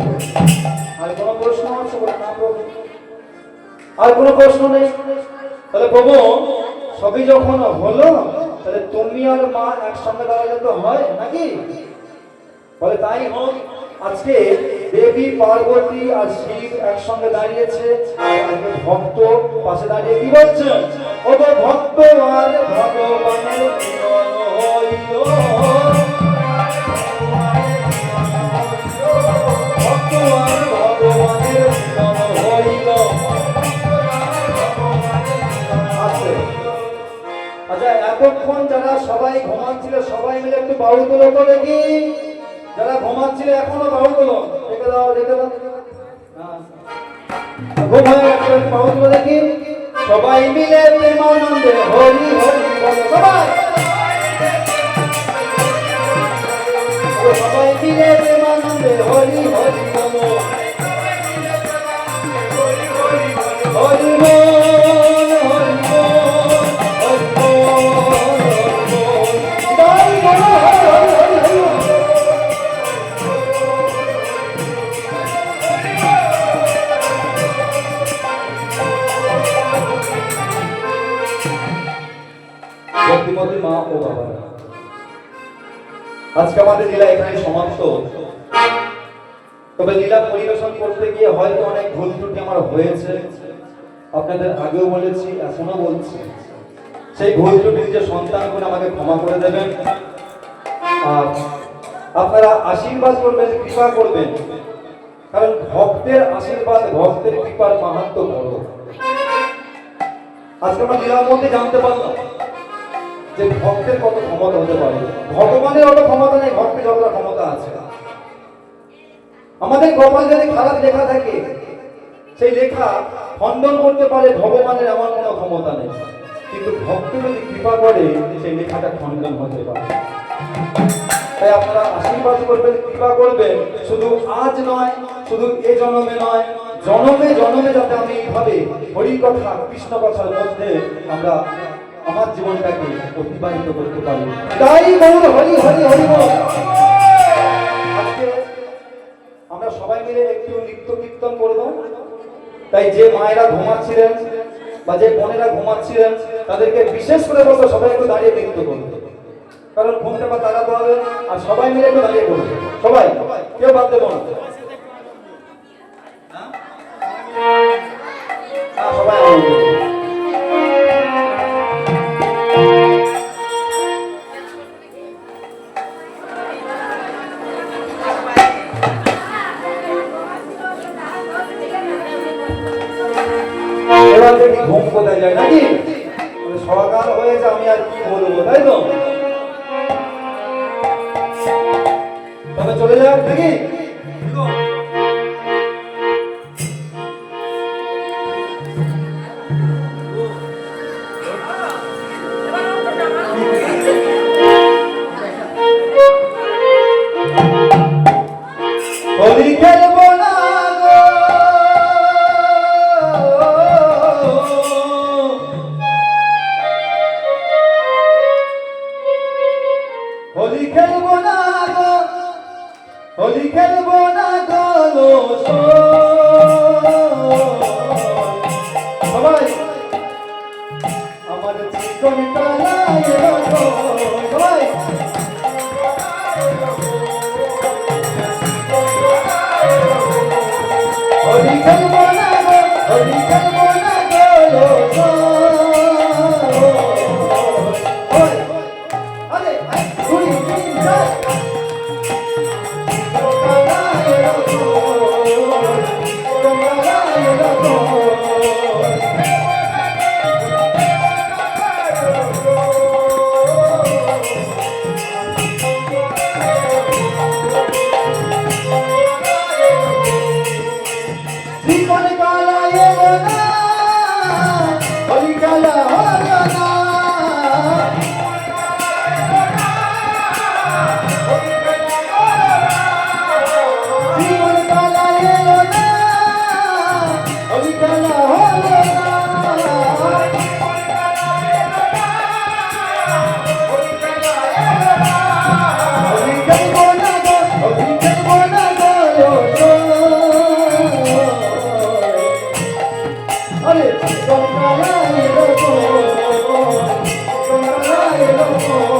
আর কোনো প্রশ্ন আছে না প্রভু? আর কোনো প্রশ্ন নেই? তাহলে প্রভু সবই যখন হলো, তাহলে তুমি আর মা একসঙ্গে দাঁড়ালে তো হয় নাকি? বলে তাই হোক। আজকে দেবী পার্বতী আর শিব একসঙ্গে দাঁড়িয়েছে, আজকে ভক্ত পাশে দাঁড়িয়ে কি বলছে? ও ভক্ত আর ভগবানের মিলন হইল, ভক্ত আর ভগবানের মিলন হইল। আচ্ছা, এতক্ষণ যারা সবাই ঘুমাচ্ছিল, সবাই মিলে একটু বাহু তোলো তো দেখি। যারা ঘুমাচ্ছিল এখনো বাহু তোলো, দেখে দাও, দেখে দাও। ঘুম হয়ে গেছে, বাহু তোলো দেখি। সবাই মিলে প্রেমানন্দে হরি হরি বলো, সবাই সবাই মিলে প্রেমানন্দে হরি হরি বলো, হরি বল, হরি বল। মা ও বাবা, আজকে আমাদের লীলা এখানে সমাপ্ত। তবে লীলা পরিবেশন করতে গিয়ে হয়তো অনেক ভুল ত্রুটি আমার হয়েছে, আপনাদের আগেও বলেছি, এখনো বলছি। সেই ভুল ত্রুটি যে সন্তানগুলো আমাকে ক্ষমা করে দেবেন, আর আপনারা আশীর্বাদ করবেন, কৃপা করবেন, কারণ ভক্তের আশীর্বাদ, ভক্তের কৃপার মাহাত্ম্য বড়। আজকে আমরা লীলার মধ্যে জানতে পারলাম যে ভক্তের কত ক্ষমতা হতে পারে। ভগবানের অত ক্ষমতা নেই, ভক্তের যতটা ক্ষমতা আছে। আমাদের কপালে যদি খারাপ লেখা থাকে, সেই লেখা খণ্ডন করতে পারে ভগবানের এমন কোনো ক্ষমতা নেই, কিন্তু ভক্ত যদি কৃপা করে সেই লেখাটা খণ্ডন হতে পারে। তাই আপনারা আশীর্বাদ করবেন, কৃপা করবেন, শুধু আজ নয়, শুধু এ জন্মে নয়, জন্মে জন্মে যাতে আমি এইভাবে হরি কথা, কৃষ্ণ কথার মধ্যে আমরা আমার জীবনটাকে অতিবাহিত করতে পারি। তাই বলুন হরি হরি হরি বল। আজকে আমরা সবাই মিলে একটু নৃত্য কীর্তন করব। তাই যে মায়েরা ঘুমাচ্ছিলেন বা যে বোনেরা ঘুমাচ্ছিলেন, তাদেরকে বিশেষ করে বলবো সবাই একটু দাঁড়িয়ে নৃত্য করবে, কারণ ঘুমটা বা তাড়াতে হবে। আর সবাই মিলে একটু দাঁড়িয়ে করবে, সবাই, কেউ বাদ দেবো না। সবাই ঘুম কোথায় যায় নাকি? সকাল হয়েছে, আমি আর কি বলবো, তাই তো? তবে চলে যাক নাকি? কনকালা এলো গো সবাই হরি খেলবো না গো হরি খেলবো না গো লোক আরে দুই তিন চার কনকালা এলো গো কনকালা এলো গো জীবন কালা এলো না হরি কালা হলো না জীবন কালা এলো না হরি কালা হলো না হরি খেলবো না গো হরি খেলবো না গো আরে কনকালা এলো গো কনকালা এলো গো